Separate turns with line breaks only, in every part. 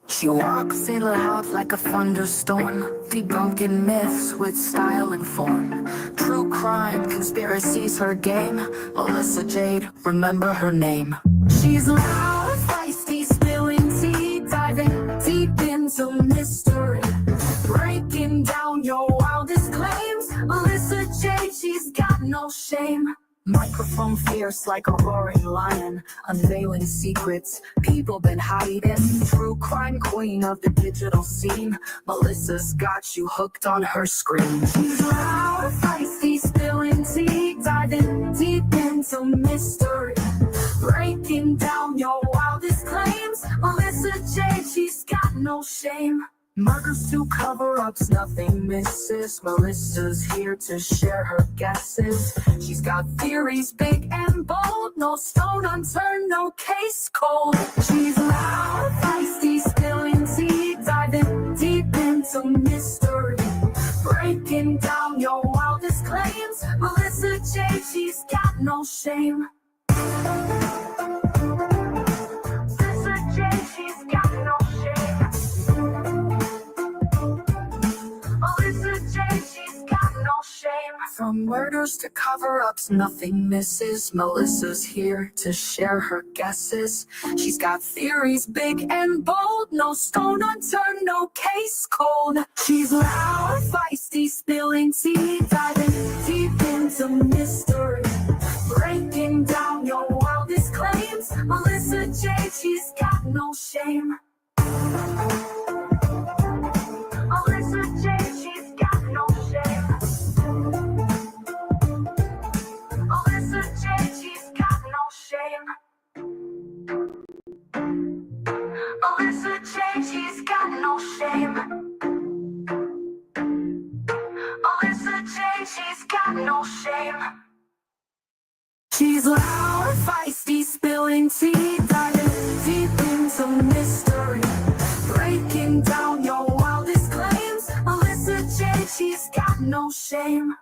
She walks it loud like a thunderstorm, debunking myths with style and form. True crime, conspiracies, her game. Melissa Jade, remember her name. She's loud, feisty, spilling tea, diving deep into mystery, breaking down your wildest claims. Melissa Jade, she's got no shame. Microphone fierce like a roaring lion, unveiling secrets people been hiding. True crime queen of the digital scene, Melissa's got you hooked on her screen. She's loud, feisty, spilling tea, diving deep into mystery, breaking down your wildest claims. Melissa Jade, she's got no shame. Murders to cover-ups, nothing misses. Melissa's here to share her guesses. She's got theories big and bold, no stone unturned, no case cold. She's loud, feisty, spilling tea, diving deep into mystery, breaking down your wildest claims. Melissa Jade, she's got no shame. Melissa Jade, she's got no shame. Melissa Jade, she's got no shame. From murders to cover-ups, nothing misses. Melissa's here to share her guesses. She's got theories big and bold, no stone unturned, no case cold. She's loud, feisty, spilling tea, diving deep into mystery, breaking down your wildest claims. Melissa Jade, she's got no shame. Melissa Jade, she's got no shame. Melissa Jade, she's got no shame. Melissa Jade, she's got no shame. Melissa Jade, she's got no shame. She's loud, feisty, spilling tea, diving deep into mystery, breaking down your wildest claims. Melissa Jade, she's got no shame.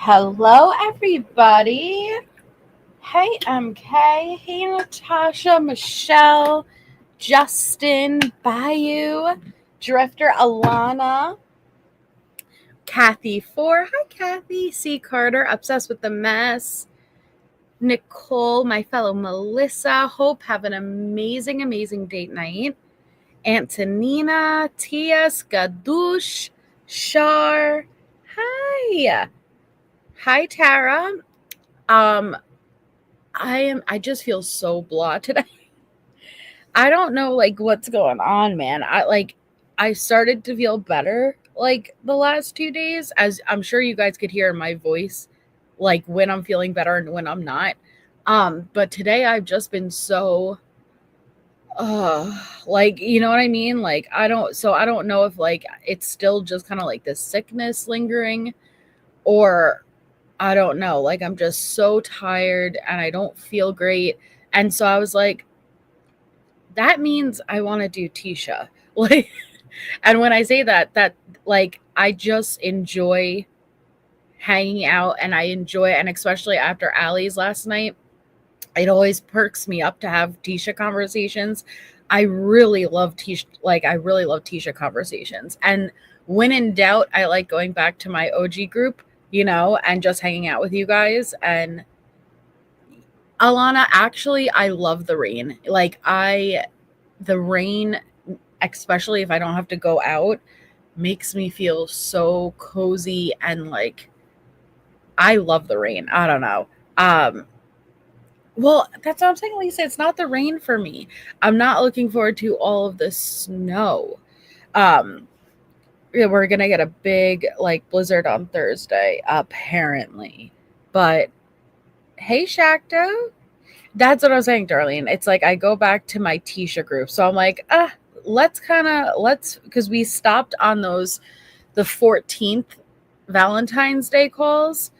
Hello, everybody. Hey, MK. Hey, Natasha, Michelle, Justin, Bayou, Drifter, Alana, Kathy 4. Hi, Kathy. C. Carter, Obsessed with the Mess. Nicole, my fellow Melissa. Hope have an amazing, amazing date night. Antonina, Tia, Skadoosh, Shar. Hi. Hi, Tara. I just feel so blah today. I don't know what's going on, man. I started to feel better the last 2 days, as I'm sure you guys could hear in my voice, when I'm feeling better and when I'm not. But today I've just been so you know what I mean? I don't know if it's still just kind of this sickness lingering, or I don't know. I'm just so tired and I don't feel great. And so I was like, that means I want to do Tisha. And when I say that I just enjoy hanging out, and I enjoy, and especially after Allie's last night, it always perks me up to have Tisha conversations. I really love Tisha. I really love Tisha conversations. And when in doubt, I like going back to my OG group, and just hanging out with you guys. And Alana, actually, I love the rain. The rain, especially if I don't have to go out, makes me feel so cozy, and I love the rain. I don't know. Well, that's what I'm saying, Lisa. It's not the rain for me. I'm not looking forward to all of the snow. We're gonna get a big blizzard on Thursday, apparently. But hey, Shakto. That's what I was saying, Darlene. It's I go back to my Tisha group. So I'm because we stopped on those the 14th Valentine's Day calls.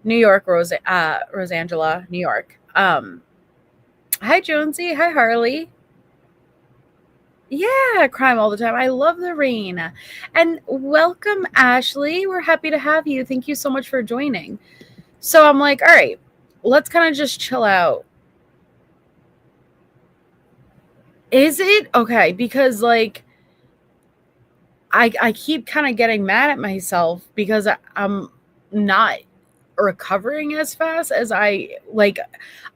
New York, Rosangela, New York. Hi, Jonesy. Hi, Harley. Yeah, crime all the time. I love the rain. And welcome, Ashley. We're happy to have you. Thank you so much for joining. So I'm like, all right, let's kind of just chill out. Is it? Okay, because like I keep kind of getting mad at myself because I'm not recovering as fast as I like.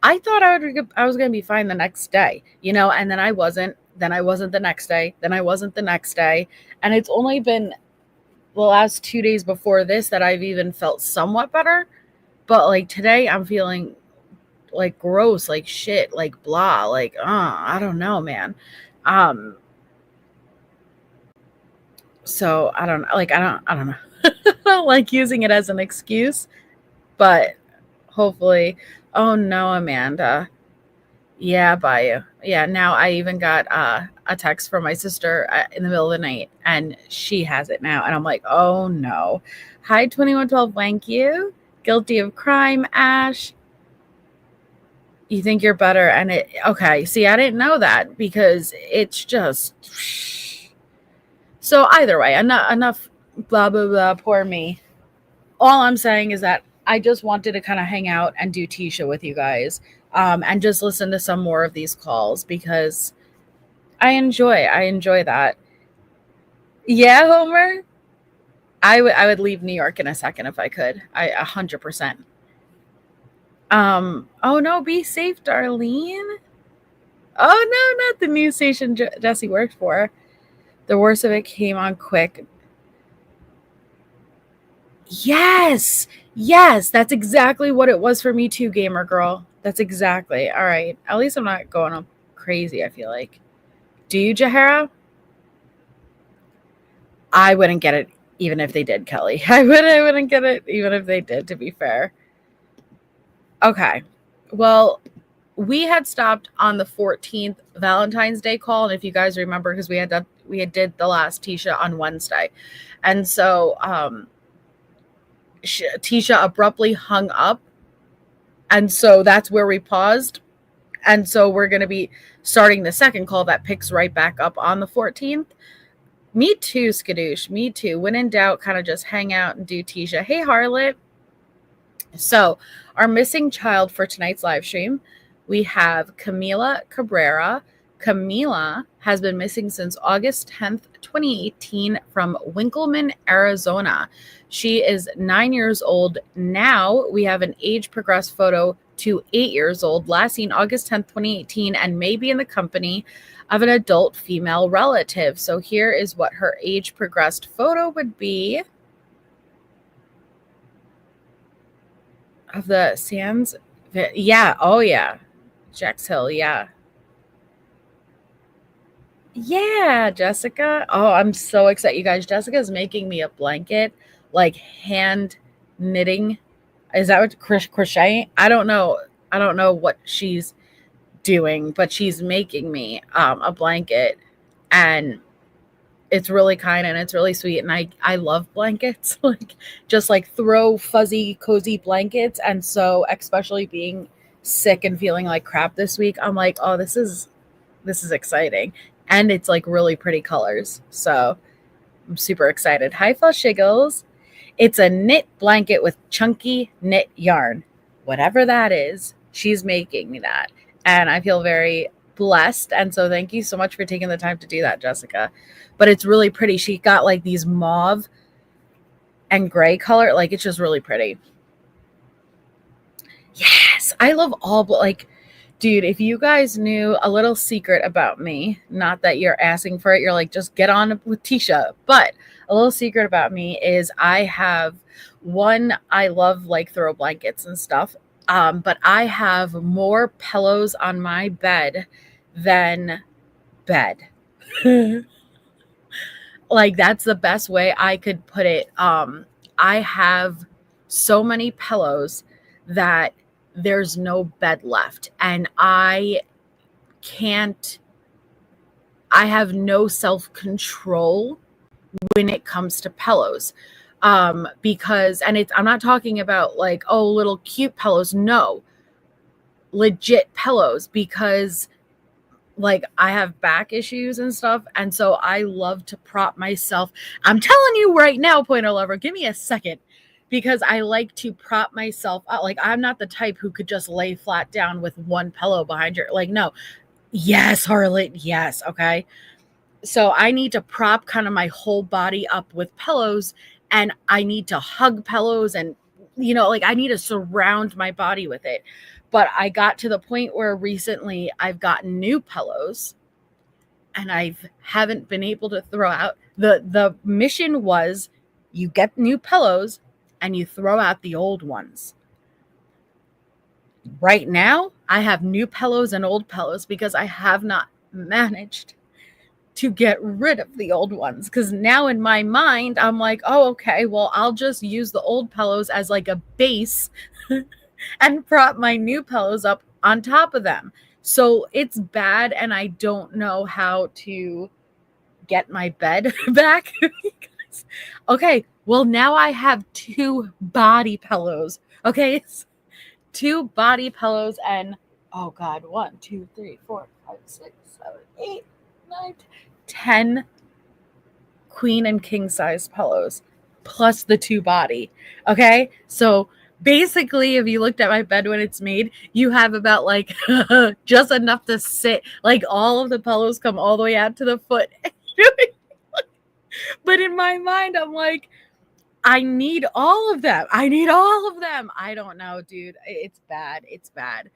I thought I was going to be fine the next day, you know, and then I wasn't. Then I wasn't the next day. Then I wasn't the next day. And it's only been the last 2 days before this that I've even felt somewhat better. But like today I'm feeling like gross, like shit, like blah, like I don't know, man. Um so I don't like I don't know. I don't like using it as an excuse, but hopefully. Oh no, Amanda. Yeah, bye you. Yeah, now I even got a text from my sister in the middle of the night, and she has it now, and I'm like, oh no. Hi, 2112, thank you. Guilty of crime, Ash. You think you're better, and it okay. See, I didn't know that because it's just so. Either way, enough. Blah blah blah. Poor me. All I'm saying is that I just wanted to kind of hang out and do Tisha with you guys, and just listen to some more of these calls because I enjoy that. Yeah, Homer. I would leave New York in a second if I could. 100%. Oh no, be safe, Darlene. Oh no, not the news station Jesse worked for. The worst of it came on quick. Yes. Yes, that's exactly what it was for me too, gamer girl. That's exactly. All right. At least I'm not going up crazy, I feel like. Do you, Jahara? I wouldn't get it even if they did, Kelly. I wouldn't get it even if they did, to be fair. Okay. Well, we had stopped on the 14th Valentine's Day call, and if you guys remember, because we had did the last Tisha on Wednesday, and so Tisha abruptly hung up, and so that's where we paused, and so we're going to be starting the second call that picks right back up on the 14th. Me too, Skadoosh. Me too. When in doubt, kind of just hang out and do Tisha. Hey, Harlot. So, our missing child for tonight's live stream, we have Camila Cabrera. Camila has been missing since August 10th, 2018 from Winkleman, Arizona. She is 9 years old. Now we have an age progressed photo to 8 years old, last seen August 10th, 2018, and may be in the company of an adult female relative. So here is what her age progressed photo would be. Of the Sands? Yeah. Oh, yeah. Jax Hill. Yeah. Yeah, Jessica. Oh, I'm so excited. You guys, Jessica's making me a blanket, like hand knitting. Is that what crochet? I don't know. I don't know what she's doing, but she's making me a blanket, and it's really kind and it's really sweet, and I love blankets. Like just like throw fuzzy cozy blankets, and so especially being sick and feeling like crap this week, I'm like, oh, this is exciting, and it's like really pretty colors, so I'm super excited. Hi, Shiggles. It's a knit blanket with chunky knit yarn, whatever that is. She's making me that, and I feel very blessed, and so thank you so much for taking the time to do that, Jessica. But it's really pretty. She got like these mauve and gray color, like it's just really pretty. Yes, I love all like, dude, if you guys knew a little secret about me, not that you're asking for it, you're like, just get on with Tisha, but a little secret about me is I love like throw blankets and stuff, but I have more pillows on my bed than bed. Like that's the best way I could put it. I have so many pillows that there's no bed left, and I have no self-control when it comes to pillows. Because, and I'm not talking about like, oh, little cute pillows. No, legit pillows, because like I have back issues and stuff. And so I love to prop myself. I'm telling you right now, Pointer Lover, give me a second, because I like to prop myself up. Like, I'm not the type who could just lay flat down with one pillow behind your, like, no. Yes, Harlot. Yes. Okay. So I need to prop kind of my whole body up with pillows, and I need to hug pillows, and, like I need to surround my body with it. But I got to the point where recently I've gotten new pillows and I haven't been able to throw out. The mission was, you get new pillows and you throw out the old ones. Right now, I have new pillows and old pillows because I have not managed to get rid of the old ones. Because now in my mind, I'm like, oh, okay, well, I'll just use the old pillows as like a base and prop my new pillows up on top of them. So it's bad, and I don't know how to get my bed back. Okay, well, now I have 2 body pillows. Okay, 2 body pillows, and oh god, 1, 2, 3, 4, 5, 6, 7, 8, 9, 10 queen and king size pillows, plus the 2 body. Okay, so basically, if you looked at my bed when it's made, you have about like just enough to sit. Like, all of the pillows come all the way out to the foot. But in my mind, I'm like, I need all of them. I need all of them. I don't know, dude. It's bad. It's bad.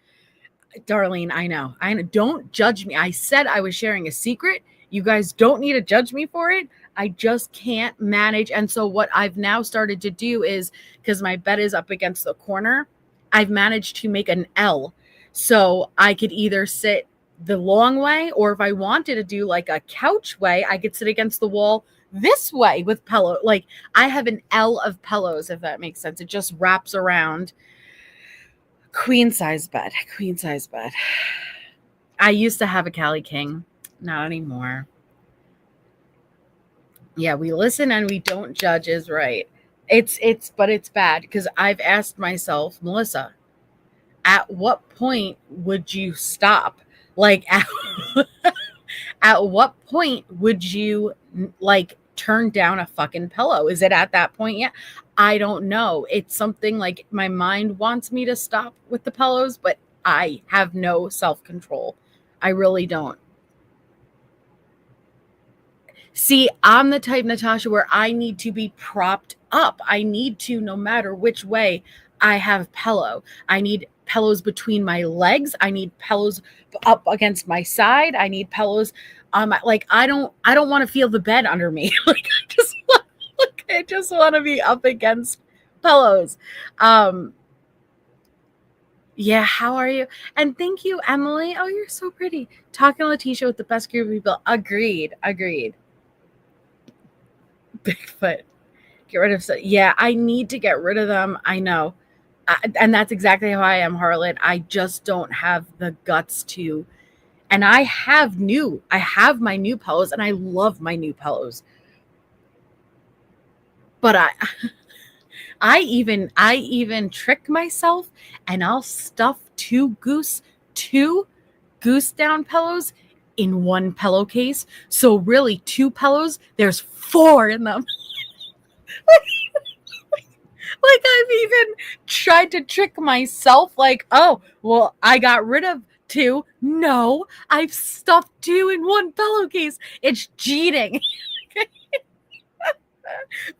Darlene, I know. Don't judge me. I said I was sharing a secret. You guys don't need to judge me for it. I just can't manage. And so what I've now started to do is, because my bed is up against the corner, I've managed to make an L. So I could either sit the long way, or if I wanted to do like a couch way, I could sit against the wall this way with pillow. Like, I have an L of pillows, if that makes sense. It just wraps around. Queen size bed. I used to have a Cali King. Not anymore. Yeah, we listen and we don't judge is right. But it's bad, because I've asked myself, Melissa, at what point would you stop? Like, at what point would you like turn down a fucking pillow? Is it at that point yet? I don't know. It's something like my mind wants me to stop with the pillows, but I have no self-control. I really don't. See, I'm the type, Natasha, where I need to be propped up. I need to, no matter which way, I have pillow. I need pillows between my legs. I need pillows up against my side. I need pillows on my, like, I don't want to feel the bed under me. Like, I just want to be up against pillows. Yeah, how are you? And thank you, Emily. Oh, you're so pretty. Talking to Letecia with the best group of people. Agreed. Bigfoot. Get rid of stuff. Yeah, I need to get rid of them. I know. And that's exactly how I am, Harlot. I just don't have the guts to. And I have my new pillows, and I love my new pillows. But I even trick myself, and I'll stuff 2 goose down pillows in one pillowcase. So really 2 pillows, there's 4 in them. Like, I've even tried to trick myself, like, oh, well, I got rid of 2. No, I've stuffed 2 in one pillowcase. It's cheating.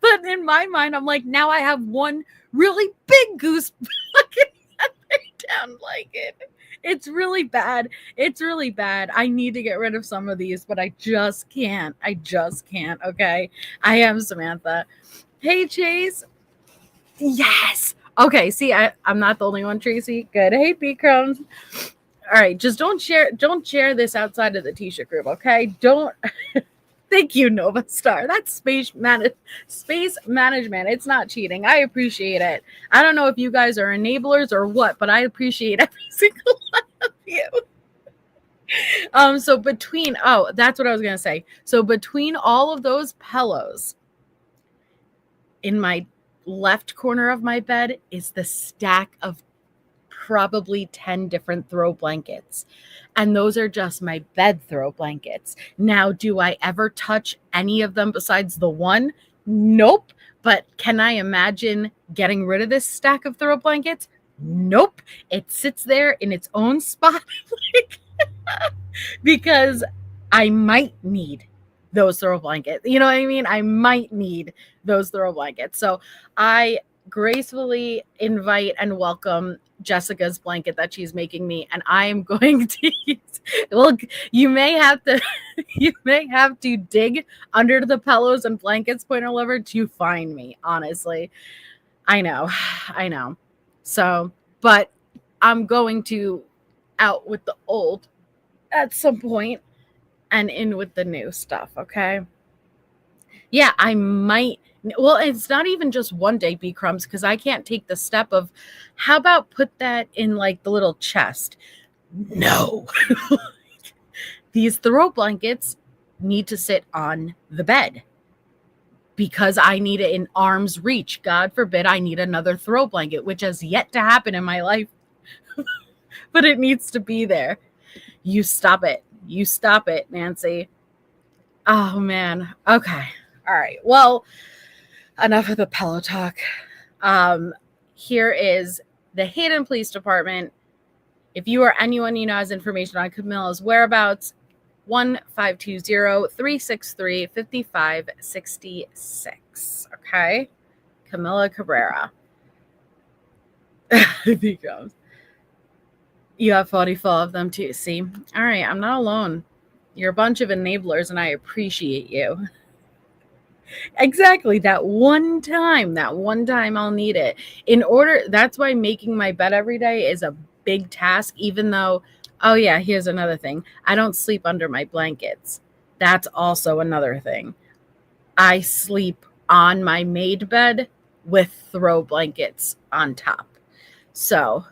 But in my mind, I'm like, now I have one really big goose down blanket. It's really bad. I need to get rid of some of these, but I just can't. Okay. I am Samantha. Hey, Chase. Yes. Okay. See, I'm not the only one, Tracy. Good. Hey, B Crumbs. All right. Just don't share this outside of the Tisha group. Okay. Don't. Thank you, Nova Star. That's space management. It's not cheating. I appreciate it. I don't know if you guys are enablers or what, but I appreciate every single one of you. So between, that's what I was going to say. So between all of those pillows in my left corner of my bed is the stack of probably 10 different throw blankets. And those are just my bed throw blankets. Now, do I ever touch any of them besides the one? Nope. But can I imagine getting rid of this stack of throw blankets? Nope. It sits there in its own spot because I might need those throw blankets. You know what I mean? I might need those throw blankets. So I gracefully invite and welcome Jessica's blanket that she's making me, and I am going to use, well, you may have to dig under the pillows and blankets, Pointer Lover, to find me, honestly. I know. So, but I'm going to out with the old at some point and in with the new stuff, okay? Yeah, I might. Well, it's not even just one day, B Crumbs, because I can't take the step of how about put that in like the little chest? No. These throw blankets need to sit on the bed because I need it in arm's reach. God forbid I need another throw blanket, which has yet to happen in my life, but it needs to be there. You stop it. You stop it, Nancy. Oh, man. Okay. All right. Well, enough of the pillow talk. Here is the Hayden Police Department. If you or anyone you know has information on Camilla's whereabouts, 1-520-363-5566. Okay? Camilla Cabrera. You have 44 of them too. See? All right. I'm not alone. You're a bunch of enablers, and I appreciate you. Exactly. That one time I'll need it. That's why making my bed every day is a big task, even though, oh yeah, here's another thing. I don't sleep under my blankets. That's also another thing. I sleep on my made bed with throw blankets on top. So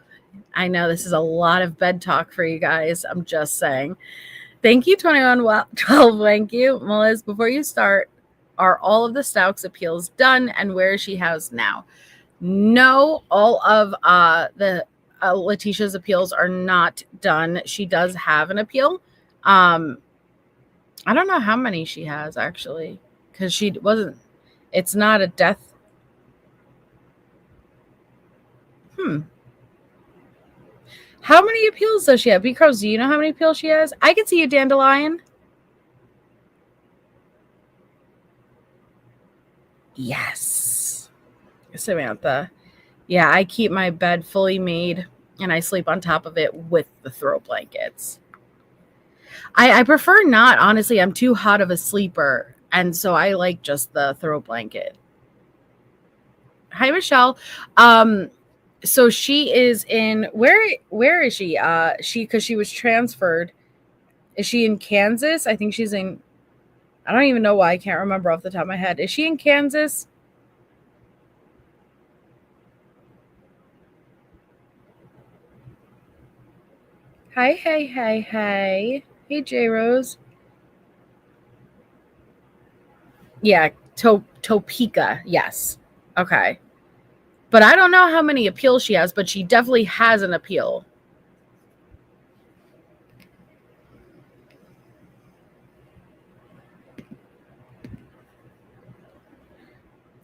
I know this is a lot of bed talk for you guys. I'm just saying. Thank you, 2112. Thank you. Melissa, before you start, are all of the Stauch's appeals done, and where is she housed now? No, all of the Letecia's appeals are not done. She does have an appeal. I don't know how many she has, actually, because it's not a death. How many appeals does she have? Because do you know how many appeals she has? I can see you, Dandelion. Yes. Samantha. Yeah, I keep my bed fully made and I sleep on top of it with the throw blankets. I prefer not, honestly. I'm too hot of a sleeper. And so I like just the throw blanket. Hi, Michelle. So she is in where is she? Because she was transferred. Is she in Kansas? I think she's in, I don't even know why I can't remember off the top of my head. Is she in Kansas? Hi, hey. Hey, J Rose. Yeah, Topeka. Yes. Okay. But I don't know how many appeals she has, but she definitely has an appeal.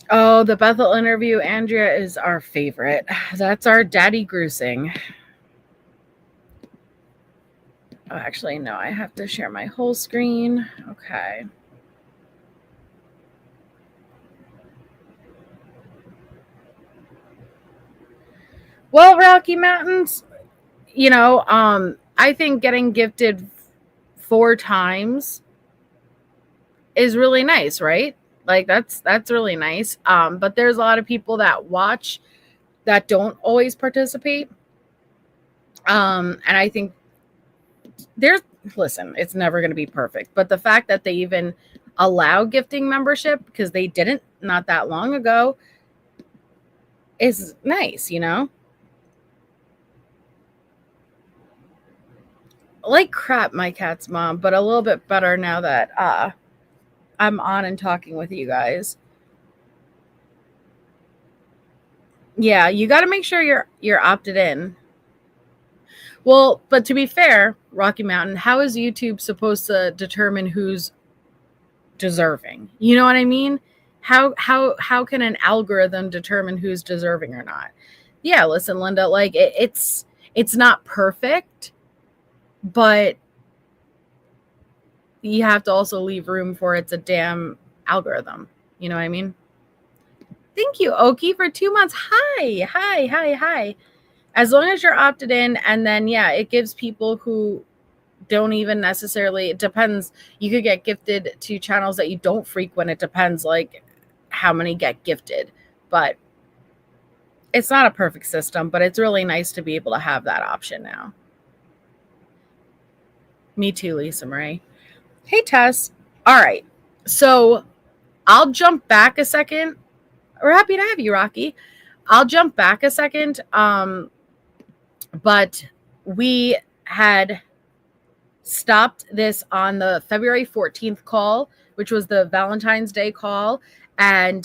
Oh, the Bethel interview, Andrea, is our favorite. That's our Daddy Gruesing. Oh, actually, no, I have to share my whole screen. Okay. Well, Rocky Mountains, I think getting gifted 4 times is really nice, right? Like that's really nice. But there's a lot of people that watch that don't always participate. And I think listen, it's never going to be perfect, but the fact that they even allow gifting membership, because they didn't not that long ago, is nice, like crap, my cat's mom, but a little bit better now that I'm on and talking with you guys. Yeah, you got to make sure you're opted in. Well, but to be fair, Rocky Mountain, how is YouTube supposed to determine who's deserving? You know what I mean? How can an algorithm determine who's deserving or not? Yeah, listen, Linda, like it's not perfect, but you have to also leave room for it's a damn algorithm. You know what I mean? Thank you, Oki, for 2 months. Hi. As long as you're opted in, and then yeah, it gives people who don't even necessarily, it depends. You could get gifted to channels that you don't frequent. It depends like how many get gifted. But it's not a perfect system, but it's really nice to be able to have that option now. Me too, Lisa Marie. Hey, Tess. All right. So I'll jump back a second. We're happy to have you, Rocky. I'll jump back a second. But we had stopped this on the February 14th call, which was the Valentine's Day call. And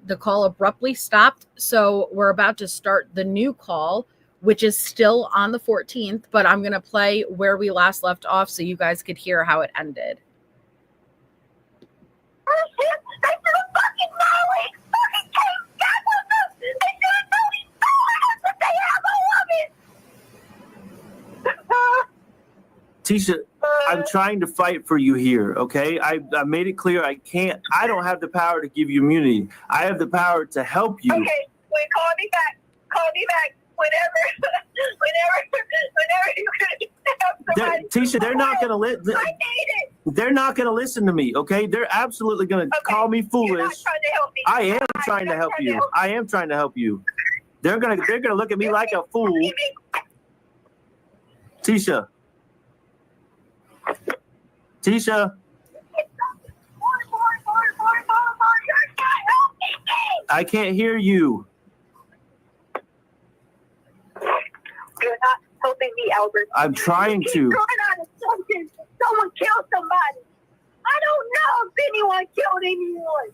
the call abruptly stopped. So we're about to start the new call, which is still on the 14th. But I'm going to play where we last left off so you guys could hear how it ended.
Tisha, I'm trying to fight for you here, okay? I made it clear I don't have the power to give you immunity. I have the power to help you.
Okay, wait, call me back. Whenever you're gonna help somebody.
Tisha, they're not gonna listen.
I need it.
They're not gonna listen to me, okay? They're absolutely gonna call me foolish.
You're not trying to help me.
I am trying to help you. I am trying to help you. They're gonna look at me like a fool. Tisha. I can't hear you.
You're not helping me, Albert.
I'm trying to.
You're going on assumptions. Someone killed somebody. I don't know if anyone killed anyone.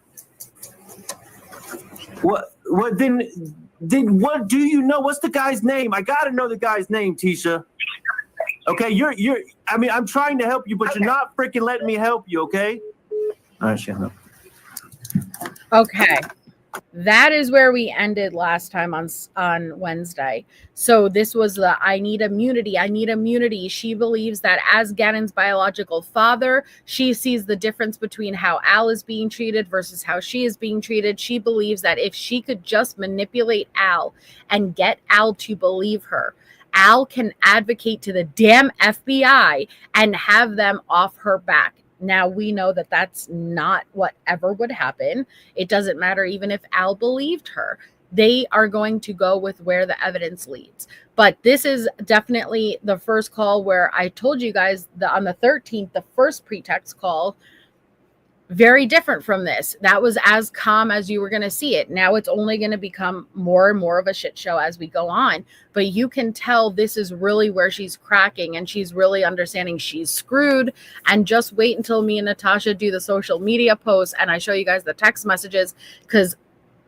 What then what do you know? What's the guy's name? I gotta know the guy's name, Tisha. Okay, I'm trying to help you, but you're not freaking letting me help you, okay? All right, shut up.
Okay. That is where we ended last time on Wednesday. So this was the I need immunity. She believes that as Gannon's biological father, she sees the difference between how Al is being treated versus how she is being treated. She believes that if she could just manipulate Al and get Al to believe her, Al can advocate to the damn FBI and have them off her back. Now, we know that that's not what ever would happen. It doesn't matter even if Al believed her. They are going to go with where the evidence leads. But this is definitely the first call where I told you guys that on the 13th, the first pretext call, very different from this. That was as calm as you were going to see it. Now it's only going to become more and more of a shit show as we go on. But you can tell this is really where she's cracking and she's really understanding she's screwed. And just wait until me and Natasha do the social media posts and I show you guys the text messages, because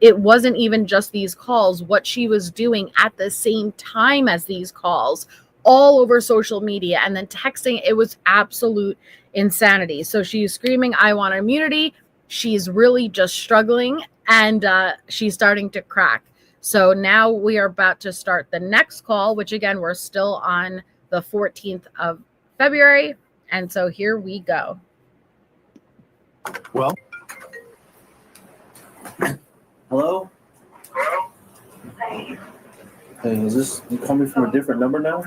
it wasn't even just these calls. What she was doing at the same time as these calls all over social media and then texting, it was absolute insanity. So she's screaming, I want immunity. She's really just struggling and she's starting to crack. So now we are about to start the next call, which again, we're still on the 14th of February. And so here we go.
Well. Hello?
Hey,
Hey, is this, you call me from a different number now?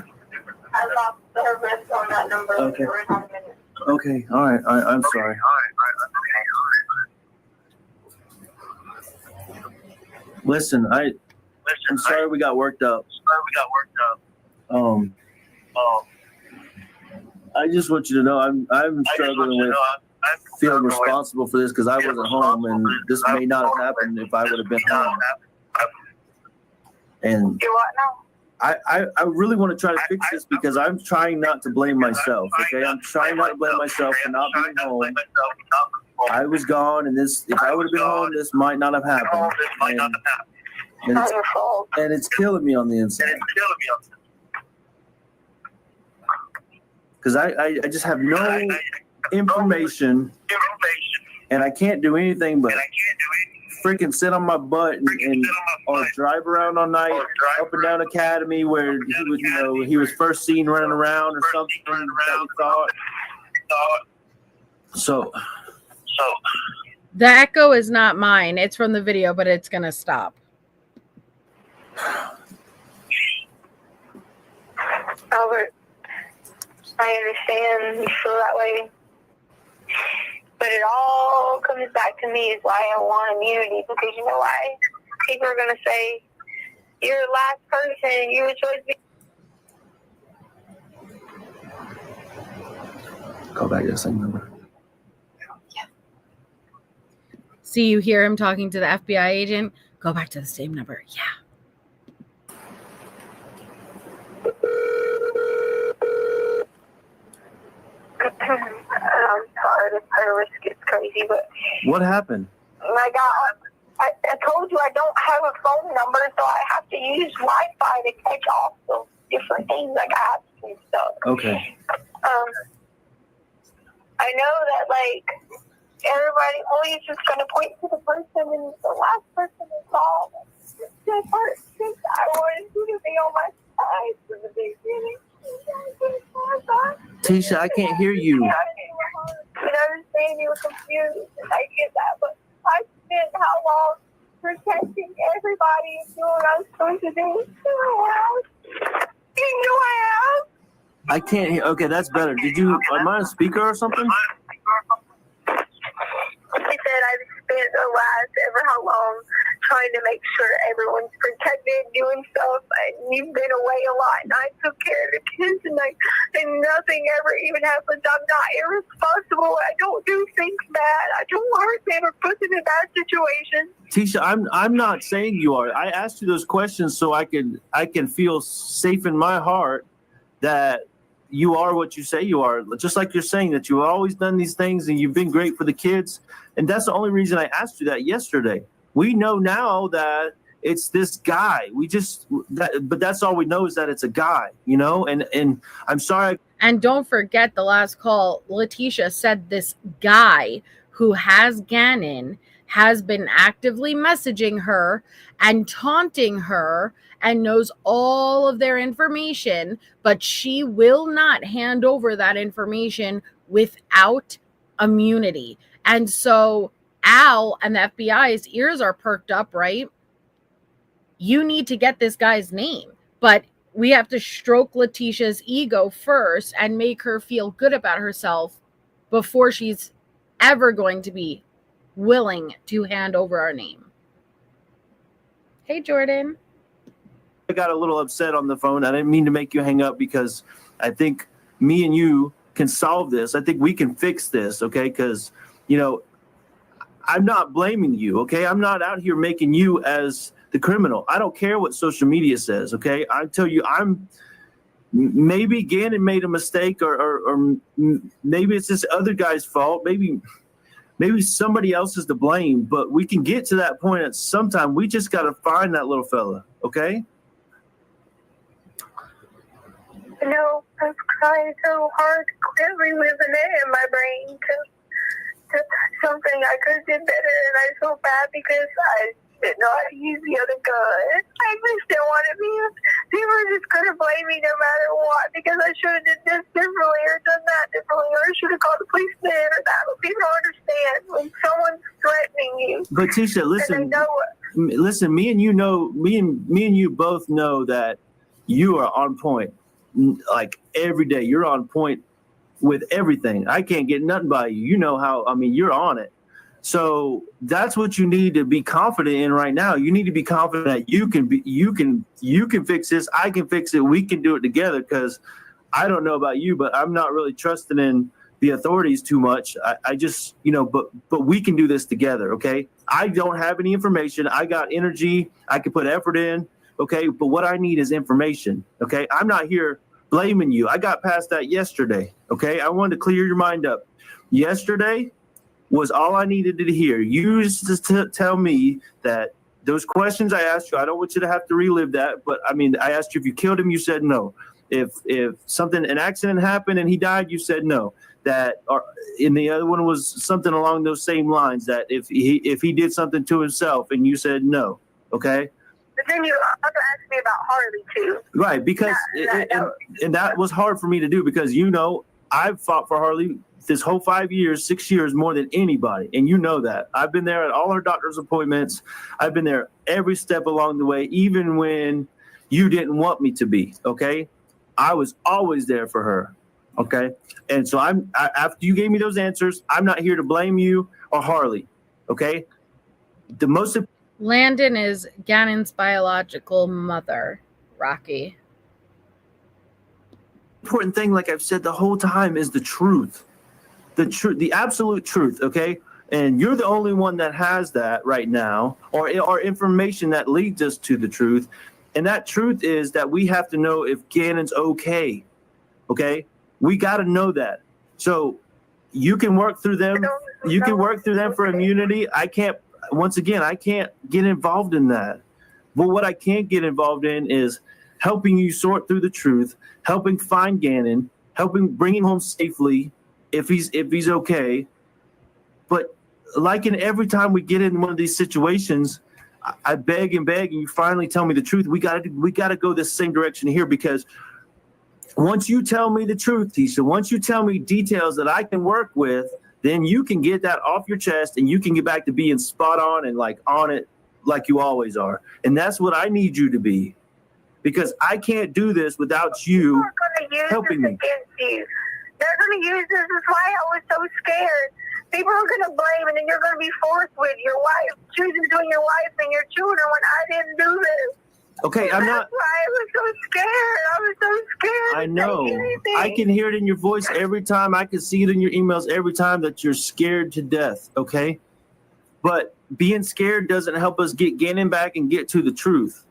I lost service on that number.
Okay.
We're in a minute.
Okay, all right. I'm sorry. Listen, I'm sorry we got worked up. I just want you to know I'm struggling with feeling responsible for this because I wasn't home, and this may not have happened if I would have been home. And
You what now?
I really want to try to fix this because I'm trying not to blame myself. Okay, I'm trying not to blame myself for not being home. I was gone, and if I would have been home, this might not have happened. And it's killing me on the inside. Because I just have no information, and I can't do anything but freaking sit on my butt and or drive around all night up and down Academy where he was first seen running around or something that we thought. So
The echo is not mine. It's from the video, but it's gonna stop.
Albert, I understand you feel that way. But it all comes back to me is why I want immunity, because you know why? People are going to say, you're the last person, you were supposed to be.
Go back to the same number.
See, you hear him talking to the FBI agent. Go back to the same number. Yeah.
I'm sorry, this risk is crazy, but
What happened?
my God, I told you I don't have a phone number, so I have to use Wi-Fi to catch all those different things like apps and stuff.
Okay.
I know that everybody always just gonna point to the person and the last person involved. The first thing I wanted you to be on my side from the beginning.
Tisha, I can't hear you.
I understand you were confused, and I get that, but I spent how long protecting everybody and doing what I was supposed to do? 2 hours. You know I have.
I can't hear. Okay, that's better. Am I on a speaker or something?
I said I've spent the last ever how long trying to make sure everyone's protected, doing stuff, and you've been away a lot, and I took care of the kids, and nothing ever even happens. I'm not irresponsible. I don't do things bad. I don't hurt them or put them in bad situations.
Tisha, I'm not saying you are. I asked you those questions so I can feel safe in my heart that you are what you say you are. Just like you're saying that you've always done these things and you've been great for the kids. And that's the only reason I asked you that yesterday. We know now that it's this guy. But that's all we know is that it's a guy, and I'm sorry.
And don't forget the last call, Letecia said this guy who has Gannon has been actively messaging her and taunting her and knows all of their information, but she will not hand over that information without immunity. And so Al and the FBI's ears are perked up, right? You need to get this guy's name, but we have to stroke Letecia's ego first and make her feel good about herself before she's ever going to be willing to hand over our name. Hey, Jordan.
I got a little upset on the phone. I didn't mean to make you hang up because I think me and you can solve this. I think we can fix this, okay? Because, I'm not blaming you, okay? I'm not out here making you as the criminal. I don't care what social media says, okay? I tell you, maybe Gannon made a mistake or maybe it's this other guy's fault. Maybe somebody else is to blame, but we can get to that point at some time. We just got to find that little fella, okay?
I'm trying so hard to quit reliving it in my brain to something I could have did better, and I feel bad because I didn't know how to use the other gun. I just didn't want to be. People are just going to blame me no matter what because I should have did this differently or done that differently, or I should have called the policeman or that. But people don't understand when someone's threatening you.
But Tisha, listen. Me and you both know that you are on point. Like every day, you're on point with everything. I can't get nothing by you. You know how, you're on it. So that's what you need to be confident in right now. You need to be confident that you can fix this. I can fix it. We can do it together because I don't know about you, but I'm not really trusting in the authorities too much. I just, but we can do this together. Okay. I don't have any information. I got energy. I can put effort in, okay? But what I need is information, okay? I'm not here blaming you. I got past that yesterday, okay? I wanted to clear your mind up. Yesterday was all I needed to hear. You just tell me that those questions I asked you, I don't want you to have to relive that, but I mean, I asked you if you killed him, you said no. If an accident happened and he died, you said no. And the other one was something along those same lines, that if he did something to himself, and you said no, okay?
But then you also asked me about Harley too.
Right, because and that was hard for me to do, because I've fought for Harley this whole 6 years more than anybody, and you know that. I've been there at all her doctor's appointments. I've been there every step along the way, even when you didn't want me to be, okay? I was always there for her, okay? And so after you gave me those answers, I'm not here to blame you or Harley, okay?
Landon is Gannon's biological mother, Rocky.
Important thing, like I've said the whole time, is the truth. The absolute truth, okay? And you're the only one that has that right now, or information that leads us to the truth. And that truth is that we have to know if Gannon's okay? We got to know that. So you can work through them. You can work through them for immunity. I can't get involved in that. But what I can get involved in is helping you sort through the truth, helping find Gannon, helping bring him home safely if he's okay. But like in every time we get in one of these situations, I beg and beg, and you finally tell me the truth. We got to go this same direction here, because once you tell me the truth, Tisha, once you tell me details that I can work with, then you can get that off your chest and you can get back to being spot on and like on it like you always are. And that's what I need you to be, because I can't do this without you helping me.
You. They're going to use this. That's why I was so scared. People are going to blame, and then you're going to be forced with your wife, choosing between your wife and your children when I didn't do this.
Okay, I'm not.
That's why I was so scared. I was so scared.
I know. I can hear it in your voice every time. I can see it in your emails every time that you're scared to death, okay? But being scared doesn't help us get Gannon back and get to the truth.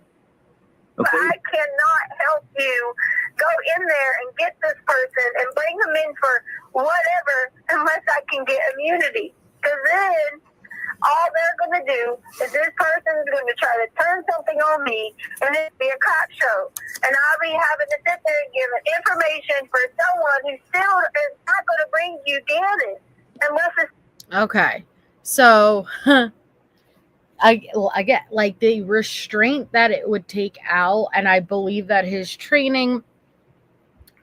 Okay?
But I cannot help you go in there and get this person and bring them in for whatever unless I can get immunity. Because then all they're going to do is this person is going to try to turn something on me, and it'll be a cop show. And I'll be having to sit there and give information for someone who still is not going to bring you Gannon unless it's...
Okay. So I get like the restraint that it would take Al, and I believe that his training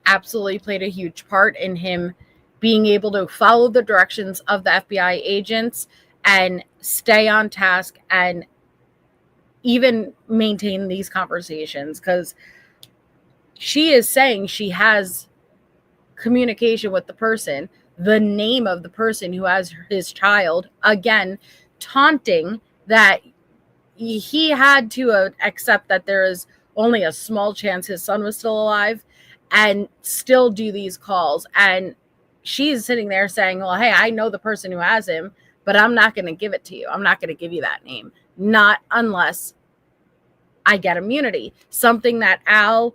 absolutely played a huge part in him being able to follow the directions of the FBI agents and stay on task and even maintain these conversations, because she is saying she has communication with the person, the name of the person who has his child, again, taunting that he had to accept that there is only a small chance his son was still alive and still do these calls. And she's sitting there saying, well, hey, I know the person who has him, but I'm not going to give it to you. I'm not going to give you that name. Not unless I get immunity. Something that Al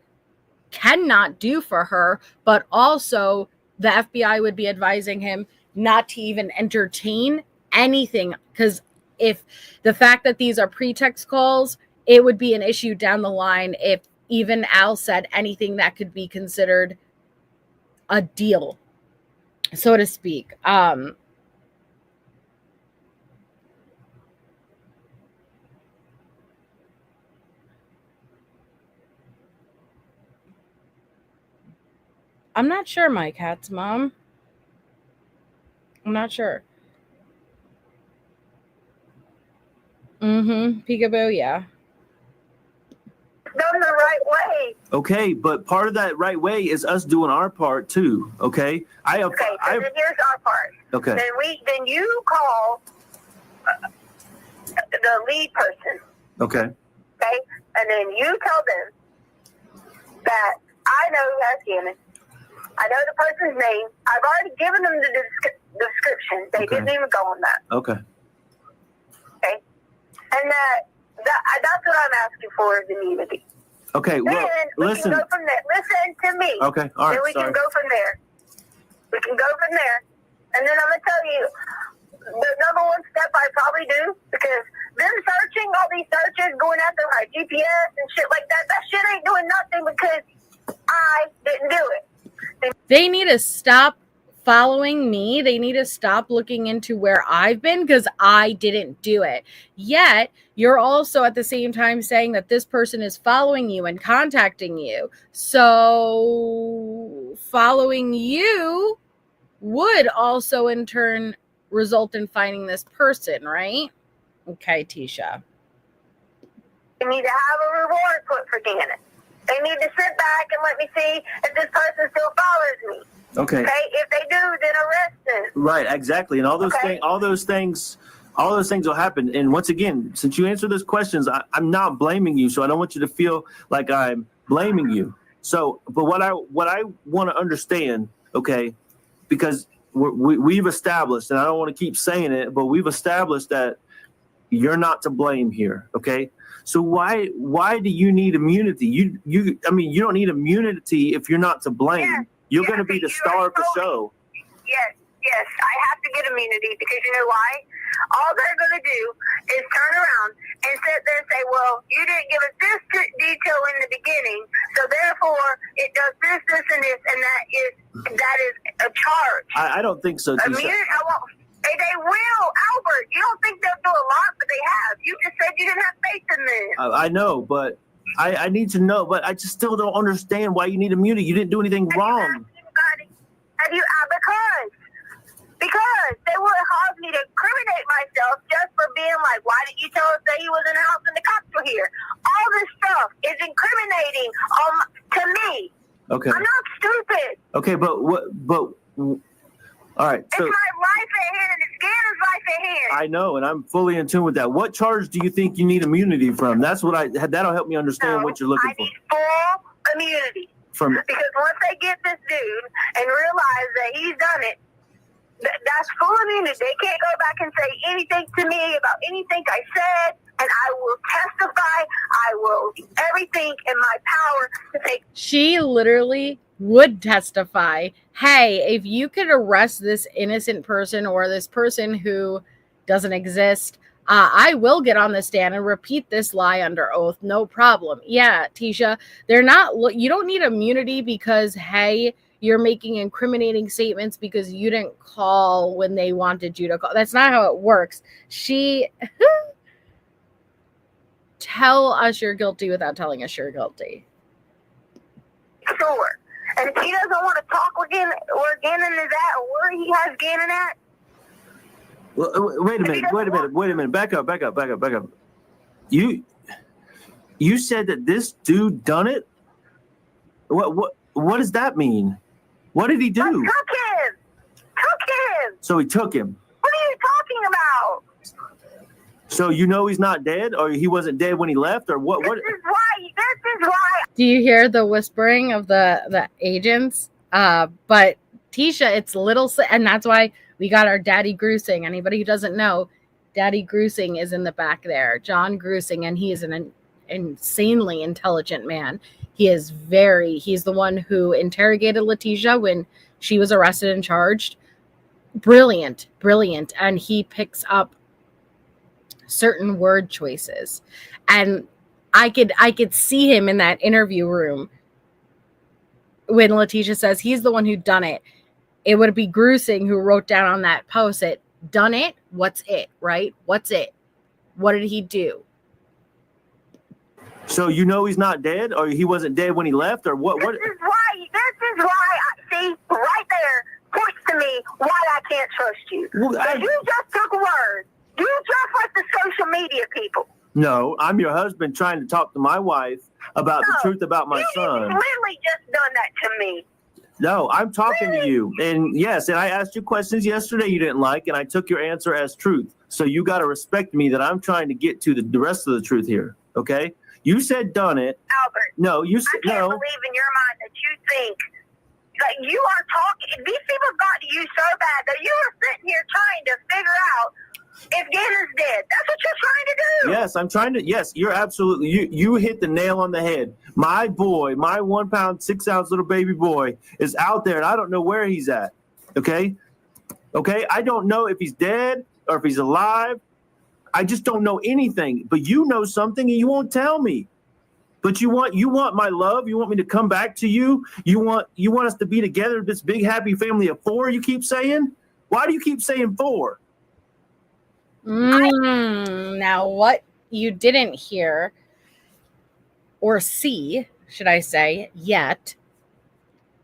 cannot do for her, but also the FBI would be advising him not to even entertain anything, because if the fact that these are pretext calls, it would be an issue down the line if even Al said anything that could be considered a deal, so to speak. I'm not sure, my cat's mom. I'm not sure. Peekaboo, yeah.
Done the right way.
Okay, but part of that right way is us doing our part too. Okay,
Okay, so then here's our part.
Okay.
Then you call the lead person.
Okay.
Okay, and then you tell them that I know who has Gannon. I know the person's name. I've already given them the description. They didn't even go on that.
Okay.
Okay, and that's what I'm asking for is immunity.
Okay, well,
then we
listen.
can go from there. Listen to me.
Okay, all right,
Then we can go from there. We can go from there. And then I'm going to tell you, the number one step I probably do, because them searching, all these searches, going after my GPS and shit like that, that shit ain't doing nothing because I didn't do it.
They need to stop following me. They need to stop looking into where I've been because I didn't do it. Yet, you're also at the same time saying that this person is following you and contacting you. So, following you would also in turn result in finding this person, right? Okay, Tisha.
They need to have a reward put for Gannon. They need to sit back and let me see if this person still follows me.
Okay.
Okay. If they do, then arrest them.
Right, exactly. And all those things will happen. And once again, since you answer those questions, I'm not blaming you, so I don't want you to feel like I'm blaming you. So, but what I want to understand, okay, because we've established, and I don't want to keep saying it, but we've established that you're not to blame here, okay? So why do you need immunity? You don't need immunity if you're not to blame.
Yes,
you're going to be the star of the show.
Yes, I have to get immunity because you know why? All they're going to do is turn around and sit there and say, well, you didn't give us this detail in the beginning, so therefore it does this, and this, and that is a charge.
I don't think so, Tisha.
They will, Albert. You don't think they'll do a lot, but they have. You just said you didn't have faith in them.
I know, but I need to know, but I just still don't understand why you need immunity. You didn't do anything wrong.
Because they would cause me to incriminate myself just for being like, why didn't you tell us that he was in the house and the cops were here? All this stuff is incriminating to me.
Okay.
I'm not stupid.
Okay, all right. So,
it's my life at hand and it's Gannon's life at hand.
I know, and I'm fully in tune with that. What charge do you think you need immunity from? That'll help me understand what you're looking for.
I need full immunity. Because once they get this dude and realize that he's done it, that's full immunity. They can't go back and say anything to me about anything I said, and I will testify. I will do everything in my power to take.
She literally would testify, hey, if you could arrest this innocent person or this person who doesn't exist, I will get on the stand and repeat this lie under oath. No problem. Yeah, Tisha, you don't need immunity because, hey, you're making incriminating statements because you didn't call when they wanted you to call. That's not how it works. Tell us you're guilty without telling us you're guilty.
Sure. And if he doesn't want to talk with Gannon, where Gannon is at or where he has Gannon at.
Well, wait a minute. Back up. You said that this dude done it? What does that mean? What did he do?
I took him.
So he took him.
What are you talking about?
So you know he's not dead, or he wasn't dead when he left, or what?
This is why.
Do you hear the whispering of the agents? But Tisha, it's little, and that's why we got our Daddy Grusing. Anybody who doesn't know, Daddy Grusing is in the back there, John Grusing, and he is an insanely intelligent man. He's the one who interrogated Letecia when she was arrested and charged. Brilliant. And he picks up certain word choices. And I could see him in that interview room when Letecia says he's the one who done it. It would be Grusing who wrote down on that post-it, done it, what's it, right? What's it? What did he do?
So you know he's not dead, or he wasn't dead when he left, or what?
This is why, see, right there, points to me why I can't trust you.
Well,
you just took words. You just like the social media people.
No, I'm your husband trying to talk to my wife about the truth about my son.
You literally just done that to me.
No, I'm talking to you. And yes, and I asked you questions yesterday you didn't like, and I took your answer as truth. So you got to respect me that I'm trying to get to the rest of the truth here, okay? You said done it.
Albert.
No, you said no.
I can't believe in your mind that you think that you are talking. These people got to you so bad that you are sitting here trying to figure out if Gannon's dead. That's what you're trying to do.
Yes, I'm trying to. Yes, you're absolutely. You hit the nail on the head. My boy, my 1 pound, 6 ounce little baby boy is out there, and I don't know where he's at. Okay? I don't know if he's dead or if he's alive. I just don't know anything. But you know something, and you won't tell me. But you want my love. You want me to come back to you. You want us to be together, this big happy family of 4. You keep saying. Why do you keep saying 4?
Now, what you didn't hear or see, should I say, yet,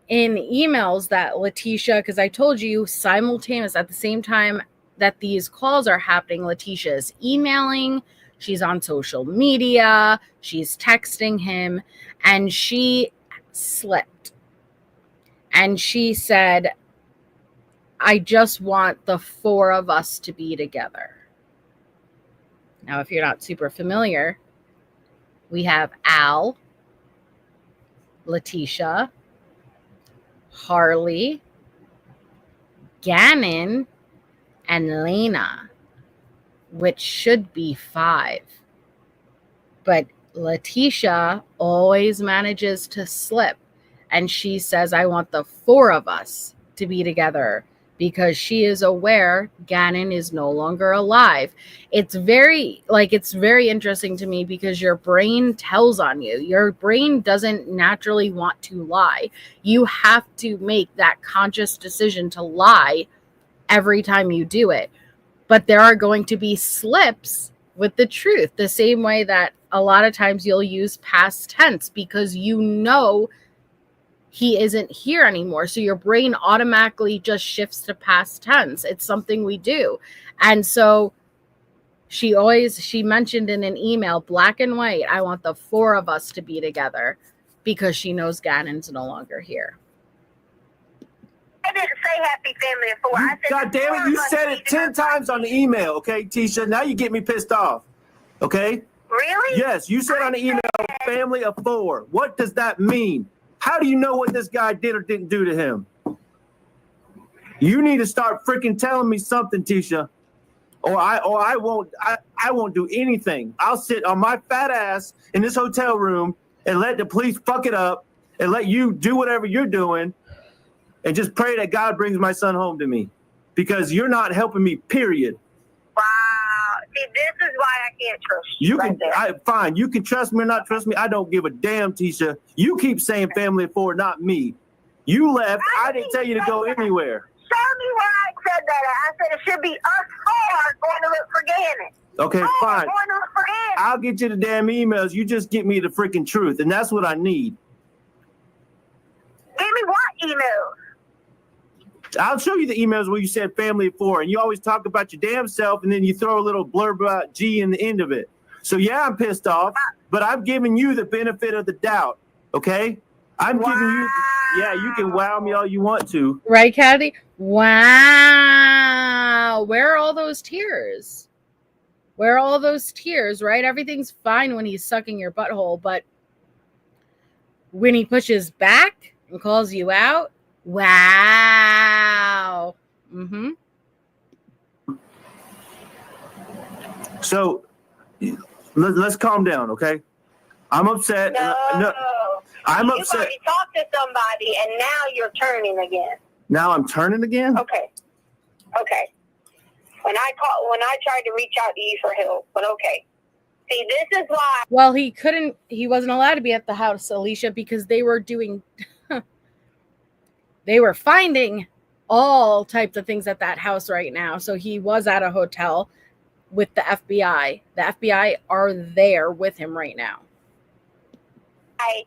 in emails that Letecia, because I told you simultaneous at the same time that these calls are happening, Letecia is emailing, she's on social media, she's texting him, and she slipped. And she said, I just want the 4 of us to be together. Now, if you're not super familiar, we have Al, Letecia, Harley, Gannon, and Lena, which should be 5. But Letecia always manages to slip. And she says, I want the 4 of us to be together because she is aware Gannon is no longer alive. It's very interesting to me because your brain tells on you. Your brain doesn't naturally want to lie. You have to make that conscious decision to lie every time you do it. But there are going to be slips with the truth, the same way that a lot of times you'll use past tense because you know he isn't here anymore. So your brain automatically just shifts to past tense. It's something we do. And so she mentioned in an email, black and white, I want the 4 of us to be together because she knows Gannon's no longer here.
I didn't say happy family of 4. I said,
God damn it, you said it 10 times on the email, okay, Tisha? Now you get me pissed off, okay?
Really?
Yes, you said on the email, family of 4. What does that mean? How do you know what this guy did or didn't do to him? You need to start freaking telling me something, Tisha, or I won't do anything. I'll sit on my fat ass in this hotel room and let the police fuck it up and let you do whatever you're doing and just pray that God brings my son home to me because you're not helping me, period.
Wow. See, this is why I can't trust you.
Fine. You can trust me or not trust me. I don't give a damn, Tisha. You keep saying family of 4, not me. You left. I didn't tell you to go anywhere.
Show me where I said that. I said it should be us 4 going to look for Gannon.
Okay, fine.
Going to look for Gannon.
I'll get you the damn emails. You just get me the freaking truth, and that's what I need.
Give me what emails?
I'll show you the emails where you said family of 4, and you always talk about your damn self, and then you throw a little blurb about G in the end of it. So, yeah, I'm pissed off, but I'm giving you the benefit of the doubt, okay? I'm giving you, yeah, you can wow me all you want to.
Right, Kathy? Wow. Where are all those tears? Where are all those tears, right? Everything's fine when he's sucking your butthole, but when he pushes back and calls you out, wow. Mm-hmm.
So let's calm down, okay? I'm upset.
No.
I'm
You've
upset.
already talked to somebody, and now you're turning again.
Now I'm turning again?
Okay. When I tried to reach out to you for help, but okay. See, this is why.
Well, he wasn't allowed to be at the house, Alicia, because they were doing... They were finding all types of things at that house right now. So he was at a hotel with the FBI. The FBI are there with him right now.
That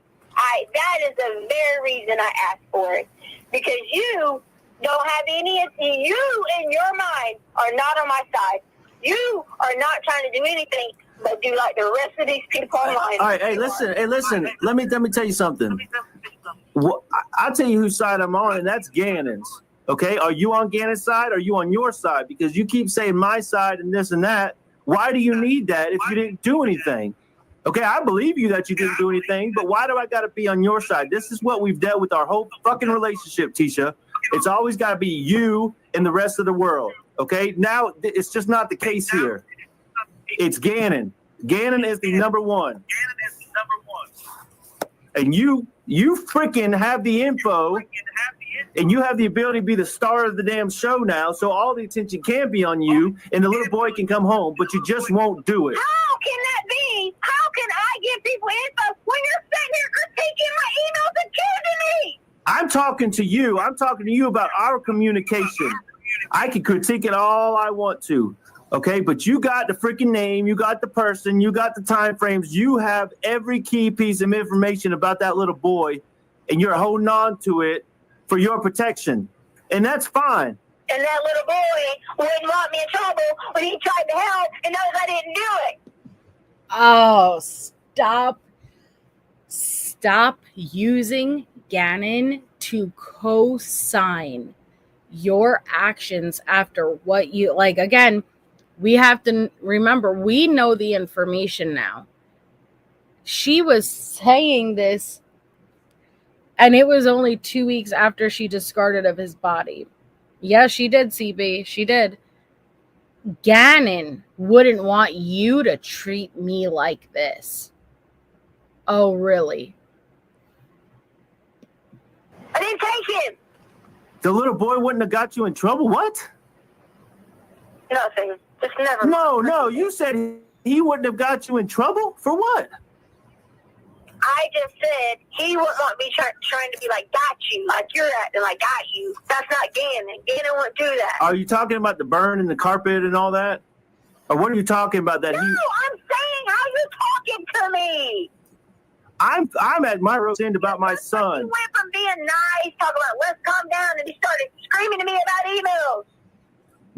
is the very reason I asked for it. Because you don't have any, you in your mind are not on my side. You are not trying to do anything but do like the rest of these people online.
All right, hey, listen. Let me tell you something. Well, I'll tell you whose side I'm on, and that's Gannon's. Okay, are you on Gannon's side or are you on your side? Because you keep saying my side and this and that. Why do you need that if you didn't do anything? Okay, I believe you that you didn't do anything, but why do I got to be on your side? This is what we've dealt with our whole fucking relationship, Tisha. It's always got to be you and the rest of the world. Okay, now it's just not the case here. It's Gannon. Gannon is the number one. And you freaking have the info, and you have the ability to be the star of the damn show now, so all the attention can be on you, and the little boy can come home, but you just won't do it.
How can that be? How can I give people info when you're sitting here critiquing my emails and giving me?
I'm talking to you. I'm talking to you about our communication. I can critique it all I want to, okay? But you got the freaking name, you got the person, you got the time frames, you have every key piece of information about that little boy, and you're holding on to it for your protection. And that's fine.
And that little boy wouldn't want me in trouble when he tried to help and knows I didn't do it.
Oh, stop using Gannon to co-sign your actions after what you like. Again, we have to remember, we know the information now. She was saying this, and it was only 2 weeks after she discarded of his body. Yeah, she did, CB. She did. Gannon wouldn't want you to treat me like this. Oh, really?
I didn't take him.
The little boy wouldn't have got you in trouble? What?
Nothing. Just never.
No, you said he wouldn't have got you in trouble? For what?
I just said he wouldn't want me trying to be like, got you, like you're acting like got you. That's not Gannon. Gannon wouldn't do that.
Are you talking about the burn in the carpet and all that? Or what are you talking about? That
No, I'm saying how you talking to me.
I'm at my roast end about my son.
He went from being nice, talking about let's calm down, and he started screaming to me about emails.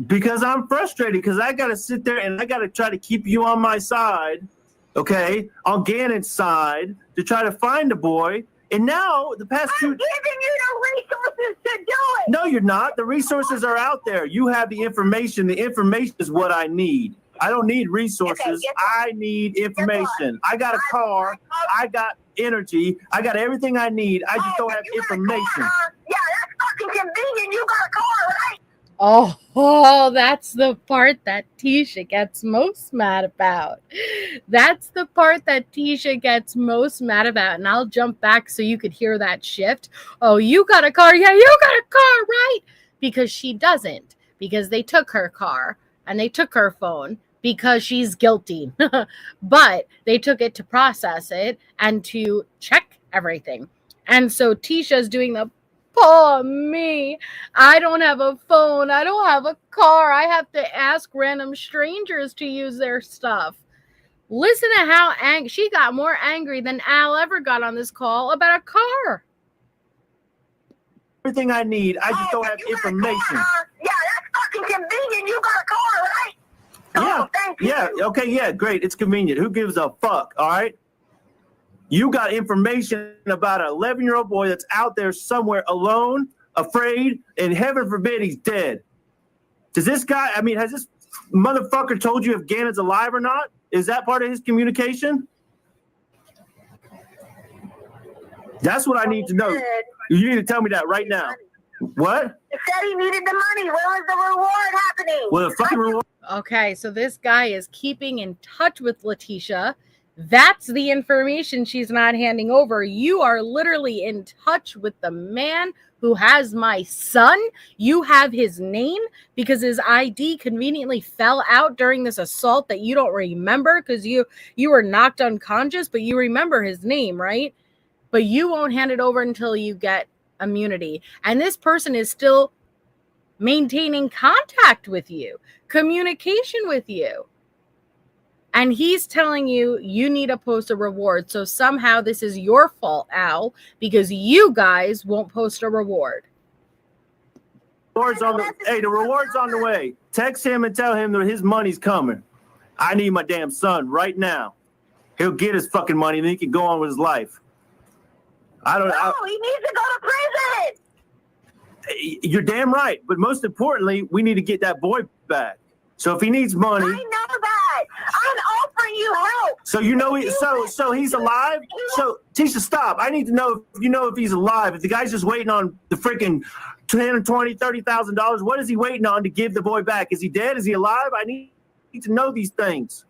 Because I'm frustrated, because I got to sit there and I got to try to keep you on my side, okay, on Gannon's side, to try to find the boy. And now, the past
I'm giving you the resources to do it.
No, you're not. The resources are out there. You have the information. The information is what I need. I don't need resources. I need information. I got a car. I got energy. I got everything I need. I just don't have information.
Yeah, that's fucking convenient. You got a car, right?
Oh, that's the part that Tisha gets most mad about. That's the part that Tisha gets most mad about. And I'll jump back so you could hear that shift. Oh, you got a car. Yeah, you got a car, right? Because she doesn't. Because they took her car and they took her phone because she's guilty. But they took it to process it and to check everything. And so Tisha's doing the poor me. I don't have a phone. I don't have a car. I have to ask random strangers to use their stuff. Listen to how she got more angry than Al ever got on this call about a car.
Everything I need. I just don't have information.
Yeah, that's fucking convenient. You got a car, right?
Yeah.
Oh, thank you.
Yeah. Okay. Yeah. Great. It's convenient. Who gives a fuck? All right. You got information about an 11-year-old boy that's out there somewhere alone, afraid, and heaven forbid he's dead. Does this guy, has this motherfucker told you if Gannon's alive or not? Is that part of his communication? That's what I need to know. You need to tell me that right now. What?
He said he needed the money. When was the reward happening?
Well, the fucking reward.
Okay, so this guy is keeping in touch with Letecia. That's the information she's not handing over. You are literally in touch with the man who has my son. You have his name because his ID conveniently fell out during this assault that you don't remember because you were knocked unconscious, but you remember his name, right? But you won't hand it over until you get immunity. And this person is still maintaining contact with you, communication with you. And he's telling you, you need to post a reward. So somehow this is your fault, Al, because you guys won't post a reward.
The reward's on the way. Text him and tell him that his money's coming. I need my damn son right now. He'll get his fucking money and then he can go on with his life.
He needs to go to prison.
You're damn right. But most importantly, we need to get that boy back. So if he needs money.
I know that. I'm offering you help.
So you know so he's alive? So Tisha, stop. I need to know if you know if he's alive. If the guy's just waiting on the freaking $10, $20, $30,000. What is he waiting on to give the boy back? Is he dead? Is he alive? I need to know these things.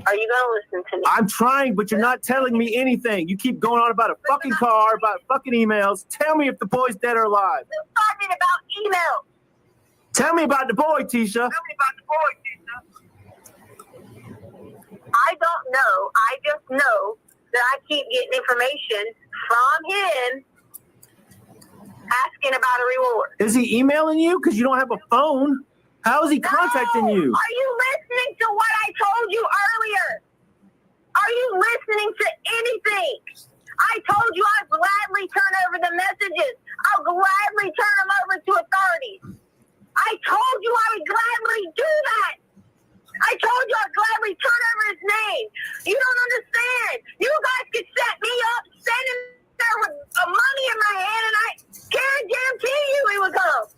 Are you going to listen to me?
I'm trying, but you're not telling me anything. You keep going on about a fucking car, about fucking emails. Tell me if the boy's dead or alive.
You're talking about emails.
Tell me about the boy, Tisha.
I don't know. I just know that I keep getting information from him asking about a reward.
Is he emailing you? Because you don't have a phone. How is he contacting you?
Are you listening to what I told you earlier? Are you listening to anything? I told you I'd gladly turn over the messages. I'll gladly turn them over to authorities. I told you I would gladly do that. I told you I'd gladly turn over his name. You don't understand. You guys could set me up, standing there with money in my hand, and I guarantee you he would go.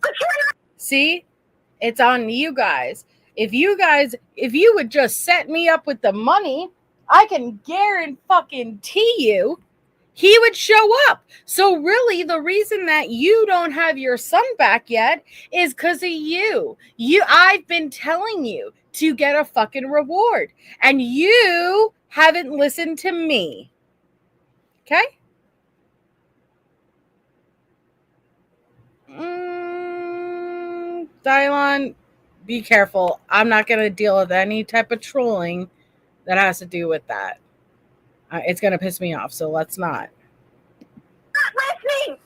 But you're not.
See, it's on you guys. If you would just set me up with the money, I can guarantee you he would show up. So really, the reason that you don't have your son back yet is because of you. I've been telling you to get a fucking reward, and you haven't listened to me. Okay? Dylon, be careful. I'm not going to deal with any type of trolling that has to do with that. It's going to piss me off, so let's not.
Listening.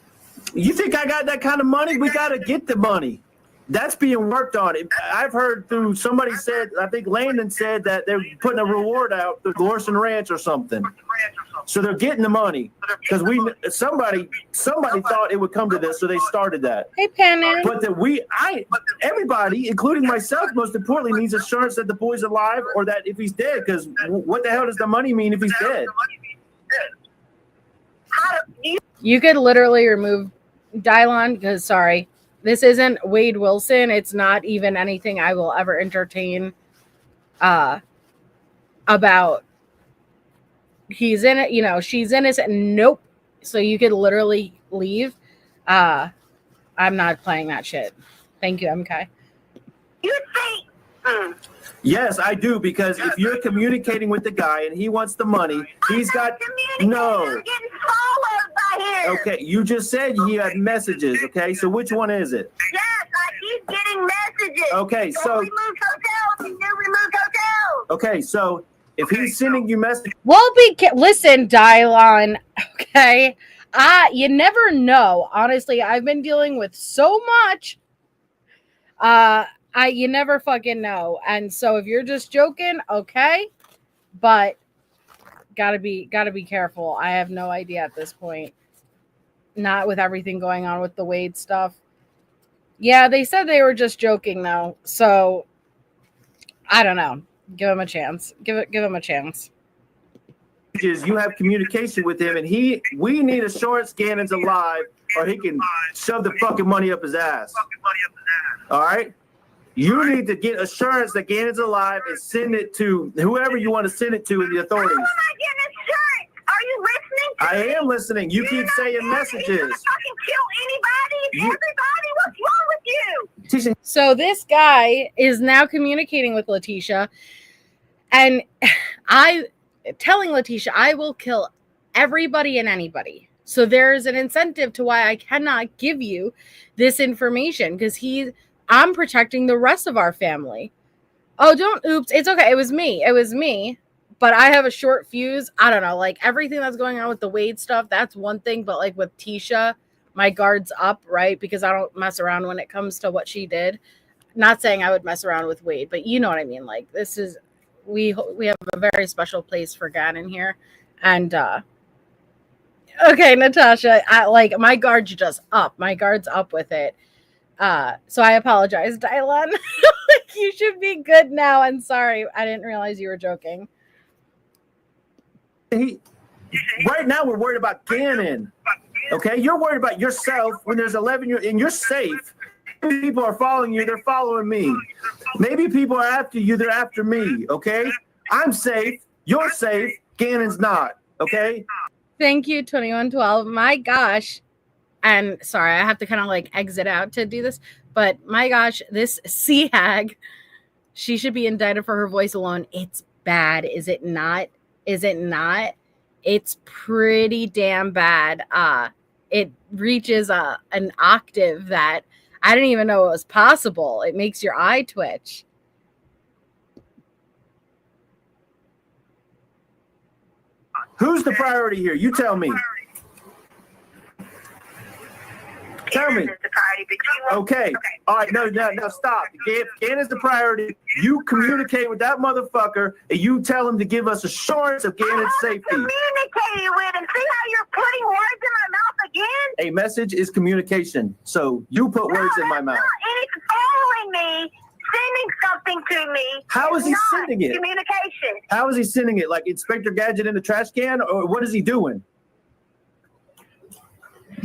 You think I got that kind of money? We got to get the money. That's being worked on. I've heard through somebody said, I think Landon said that they're putting a reward out through Gorson Ranch or something. So they're getting the money because somebody thought it would come to this, so they started that.
Hey, Penny.
But everybody, including myself, most importantly, needs assurance that the boy's alive or that if he's dead. Because what the hell does the money mean if he's dead?
You could literally remove Dylon because, sorry, this isn't Wade Wilson. It's not even anything I will ever entertain about. He's in it, she's innocent. Nope. So you could literally leave. I'm not playing that shit. Thank you, MK.
You think?
Yes, I do, because if you're communicating with the guy and he wants the money, he's got no.
I'm getting followed by him.
Okay, you just said he had messages. Okay, so which one is it?
Yes, I keep getting messages.
Okay, so
removed hotels. New removed hotels.
okay, so if he's sending you messages,
Listen, Dylon. Okay, you never know. Honestly, I've been dealing with so much. You never fucking know. And so if you're just joking, okay, but gotta be careful. I have no idea at this point. Not with everything going on with the Wade stuff. Yeah, they said they were just joking though. So I don't know. Give him a chance. Give him a chance.
you have communication with him, and we need assurance Gannon's alive, or he can shove the fucking money up his ass. All right? You need to get assurance that Gannon's alive and send it to whoever you want to send it to in the authorities.
How am I getting assurance? Are you listening to
I
me?
am listening. You keep saying messages.
You're not fucking kill anybody. Everybody, what's wrong with you?
Tisha,
So this guy is now communicating with Letecia, and telling Letecia, I will kill everybody and anybody. So there's an incentive to why I cannot give you this information, because I'm protecting the rest of our family. Oh, oops. It's okay. It was me. But I have a short fuse. I don't know. Like everything that's going on with the Wade stuff, that's one thing. But like with Tisha, my guard's up, right? Because I don't mess around when it comes to what she did. Not saying I would mess around with Wade, but you know what I mean? Like this is, we have a very special place for Gannon here. And, okay, Natasha, my guard's just up. My guard's up with it. So I apologize, Dylon. You should be good now. And sorry, I didn't realize you were joking.
right now we're worried about Gannon. Okay, you're worried about yourself when there's 11 and you're safe. People are following you, they're following me. Maybe people are after you, they're after me. Okay, I'm safe, you're safe, Gannon's not. Okay.
Thank you, 2112. My gosh. And sorry, I have to kind of like exit out to do this. But my gosh, this sea hag, she should be indicted for her voice alone. It's bad. Is it not? Is it not? It's pretty damn bad. It reaches an octave that I didn't even know it was possible. It makes your eye twitch.
Who's the priority here? You tell me. Tell me. Okay. All right. No, stop. Gannon's the priority. You communicate with that motherfucker and you tell him to give us assurance of Gannon's safety.
Communicating with him. See how you're putting words in my mouth again?
A message is communication. So you put words in my mouth.
And it's following me, sending something to me.
How is he sending it?
Communication.
How is he sending it? Like Inspector Gadget in the trash can? Or what is he doing?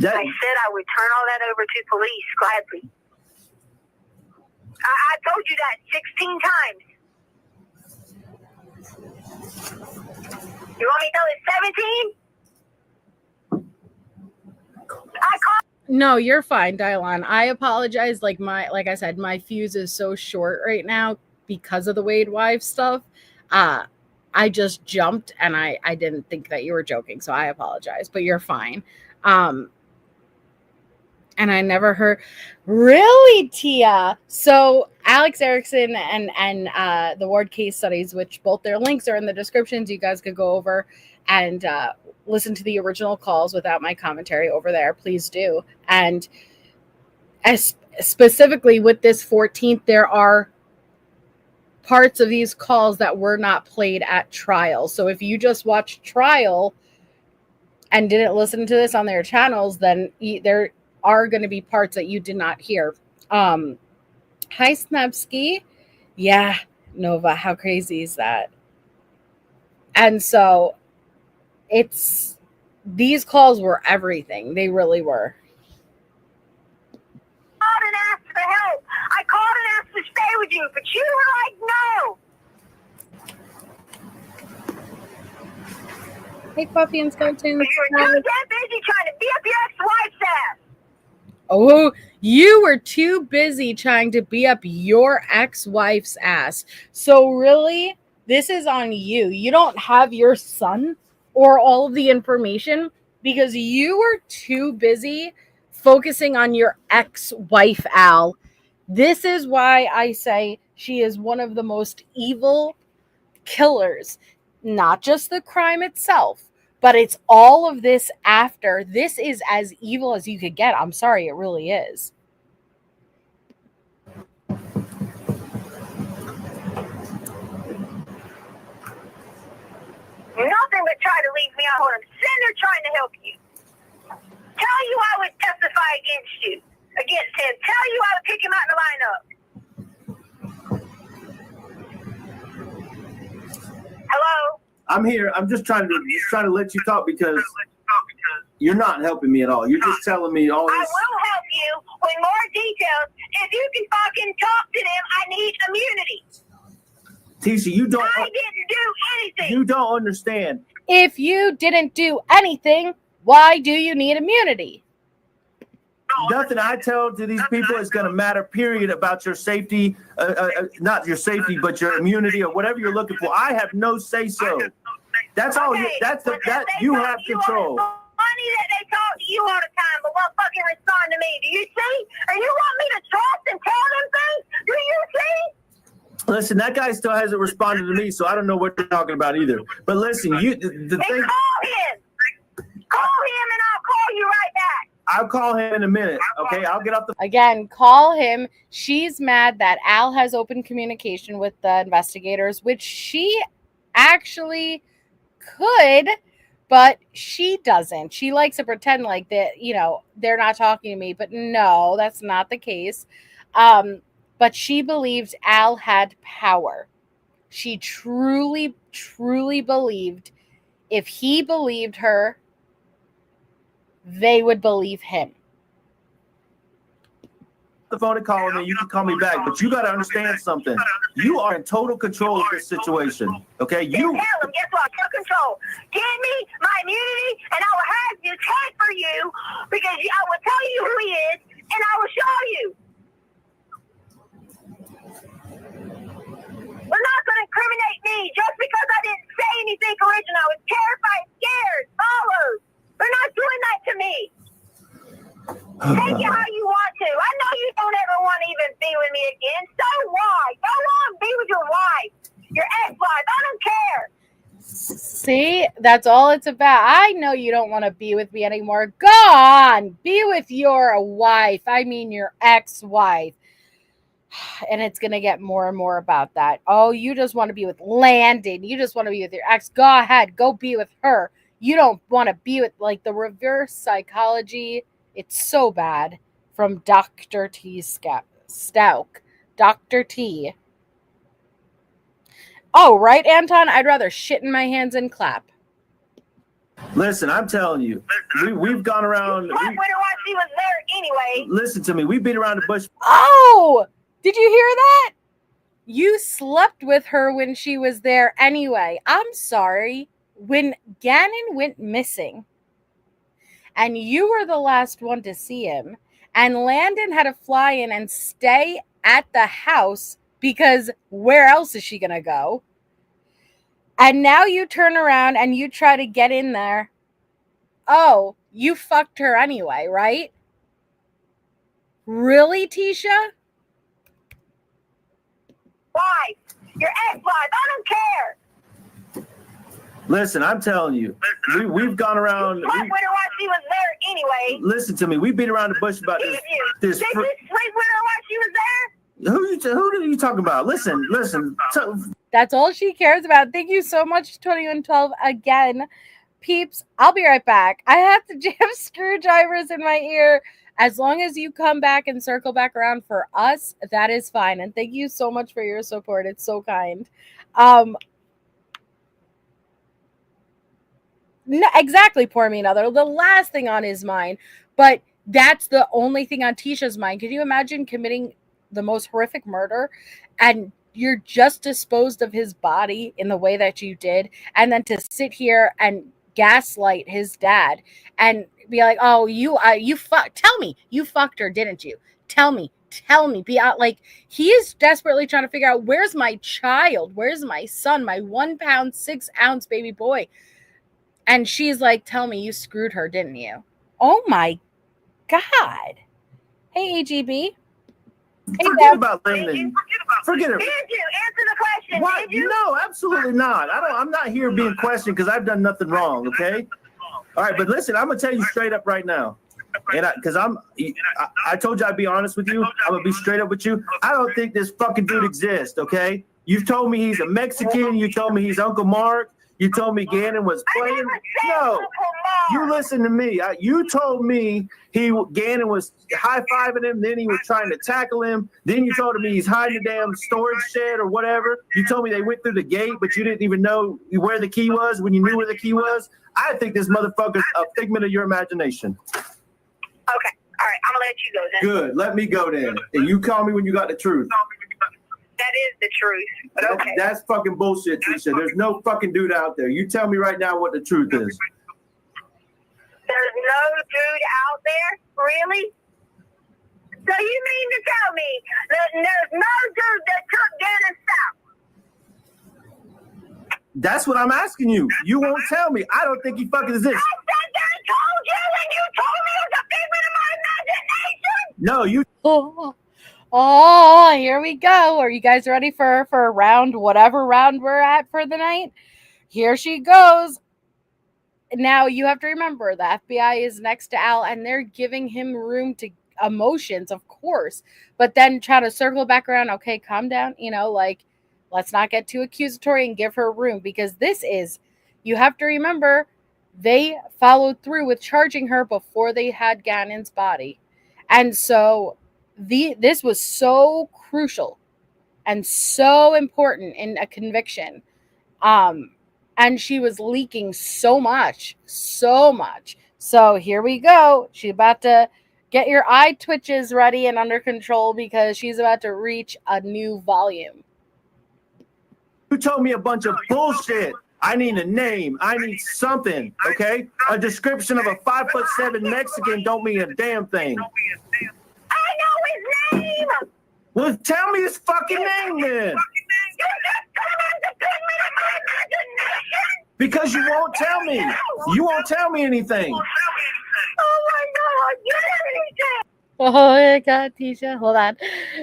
I said I would turn all that over to police gladly. I told you that 16 times. You want me to tell it 17?
No, you're fine, Dylan. I apologize. Like I said, my fuse is so short right now because of the Wade wife stuff. I just jumped and I didn't think that you were joking, so I apologize. But you're fine. And I never heard, really, Tia? So Alex Erickson and the Ward case studies, which both their links are in the descriptions, you guys could go over and listen to the original calls without my commentary over there. Please do. And as specifically with this 14th, there are parts of these calls that were not played at trial. So if you just watched trial and didn't listen to this on their channels, then there are going to be parts that you did not hear. Hi, Snapsky. Yeah, Nova, how crazy is that? And so these calls were everything. They really were.
I called and asked for help. I called and asked to stay with you, but you were like, no.
Hey, Coffee and Skeletons.
You were too damn busy trying to be up your ex-wife's ass.
Oh, you were too busy trying to be up your ex-wife's ass. So really, this is on you. You don't have your son or all of the information because you were too busy focusing on your ex-wife, Al. This is why I say she is one of the most evil killers. Not just the crime itself, but it's all of this after. This is as evil as you could get. I'm sorry, it really is.
Nothing but try to leave me out when I'm sitting there trying to help you. Tell you I would testify against him. Tell you I would pick him out in the lineup. Hello?
I'm here. I'm just trying to let you talk because you're not helping me at all. You're just telling me all this.
I will help you with more details. If you can fucking talk to them, I need immunity.
Tisha, you don't.
I didn't do anything.
You don't understand.
If you didn't do anything, why do you need immunity?
Nothing I tell to these people is going to matter, period, about your safety, not your safety, but your immunity or whatever you're looking for. I have no say-so. That's all.
Okay,
You have control.
Funny that they talk to you all the time, but won't fucking respond to me. Do you see? And you want me to trust and tell them things? Do you see?
Listen, that guy still hasn't responded to me, so I don't know what you're talking about either. But listen, the thing.
Call him. Call him, and I'll call you right back.
I'll call him in a minute. Okay, I'll get off the.
Again, call him. She's mad that Al has open communication with the investigators, which she actually could, but she doesn't. She likes to pretend like that, they're not talking to me, but no, that's not the case. But she believed Al had power. She truly, truly believed if he believed her, they would believe him.
The phone and call me. You can call me back, but you got to understand something. You are in total control of this situation. Okay, you
And guess what? Took control. Give me my immunity, and I will have this head for you because I will tell you who he is, and I will show you. They're not going to incriminate me just because I didn't say anything original. I was terrified, scared, followed. They're not doing that to me. Take it how you want to. I know you don't ever want to even be with me again. So why? Go on, be with your wife, your ex-wife. I don't care.
See, that's all it's about. I know you don't want to be with me anymore. Go on, be with your wife. I mean, your ex-wife. And it's going to get more and more about that. Oh, you just want to be with Landon. You just want to be with your ex. Go ahead. Go be with her. You don't want to be with, like, the reverse psychology. It's so bad. From Dr. T. Stauch. Dr. T. Oh, right, Anton? I'd rather shit in my hands and clap.
Listen, I'm telling you, we've gone around.
Slept with her while she was there anyway.
Listen to me. We beat around the bush.
Oh! Did you hear that? You slept with her when she was there anyway. I'm sorry. When Gannon went missing and you were the last one to see him and Landon had to fly in and stay at the house because where else is she going to go? And now you turn around and you try to get in there. Oh, you fucked her anyway, right? Really, Tisha?
Wife, your ex-wife, I don't care.
Listen, I'm telling you, we've gone around.
Slept with her while she was there anyway.
Listen to me. We beat around the bush about this.
Did you sleep with her while she was there?
Who are you talking about? Listen.
That's all she cares about. Thank you so much, 2112 again. Peeps, I'll be right back. I have to jam screwdrivers in my ear. As long as you come back and circle back around for us, that is fine. And thank you so much for your support. It's so kind. No, exactly, pour me another. The last thing on his mind. But that's the only thing on Tisha's mind. Could you imagine committing the most horrific murder and you're just disposed of his body in the way that you did, and then to sit here and gaslight his dad and be like, oh, tell me you fucked her, didn't you? Tell me, be out. Like, he is desperately trying to figure out, where's my child? Where's my son, my 1 pound, 6 ounce baby boy? And she's like, tell me you screwed her, didn't you? Oh my God. Hey, AGB. Hey,
forget about Landon. Forget it.
Did you answer the question?
What?
Did you?
No, absolutely not. I'm not here being questioned because I've done nothing wrong. Okay. All right, but listen, I'm gonna tell you straight up right now, and I told you I'd be honest with you. I'm gonna be straight up with you. I don't think this fucking dude exists. Okay. You've told me he's a Mexican. You told me he's Uncle Mark. You told me Gannon was playing. No, you listen to me. You told me Gannon was high-fiving him. Then he was trying to tackle him. Then you told me he's hiding the damn storage shed or whatever. You told me they went through the gate, but you didn't even know where the key was when you knew where the key was. I think this motherfucker's a figment of your imagination.
Okay. All right. I'm going to let you go then.
Good. Let me go then. And you call me when you got the truth.
That is the truth. But okay.
That's fucking bullshit, Tisha. There's no fucking dude out there. You tell me right now what the truth is.
There's no dude out there? Really? So you mean to tell me that there's no dude that took Gannon Stauch?
That's what I'm asking you. You won't tell me. I don't think he fucking exists.
I said that I told you, and you told me it was a figment of my imagination.
No, you.
Oh, here we go. Are you guys ready for a round, whatever round we're at for the night? Here she goes. Now, you have to remember, the FBI is next to Al, and they're giving him room to emotions, of course. But then try to circle back around. Okay, calm down. Let's not get too accusatory and give her room. Because you have to remember, they followed through with charging her before they had Gannon's body. And so this was so crucial and so important in a conviction. And she was leaking so much. So here we go. She's about to get your eye twitches ready and under control because she's about to reach a new volume.
You told me a bunch of bullshit. I need a name. I need something, okay? A description of a 5'7" Mexican don't mean a damn thing.
I know his name!
Well, tell me his fucking name then. Because you won't tell me. You won't tell me anything.
Oh my God, you didn't.
Oh my God, Tisha. Hold on.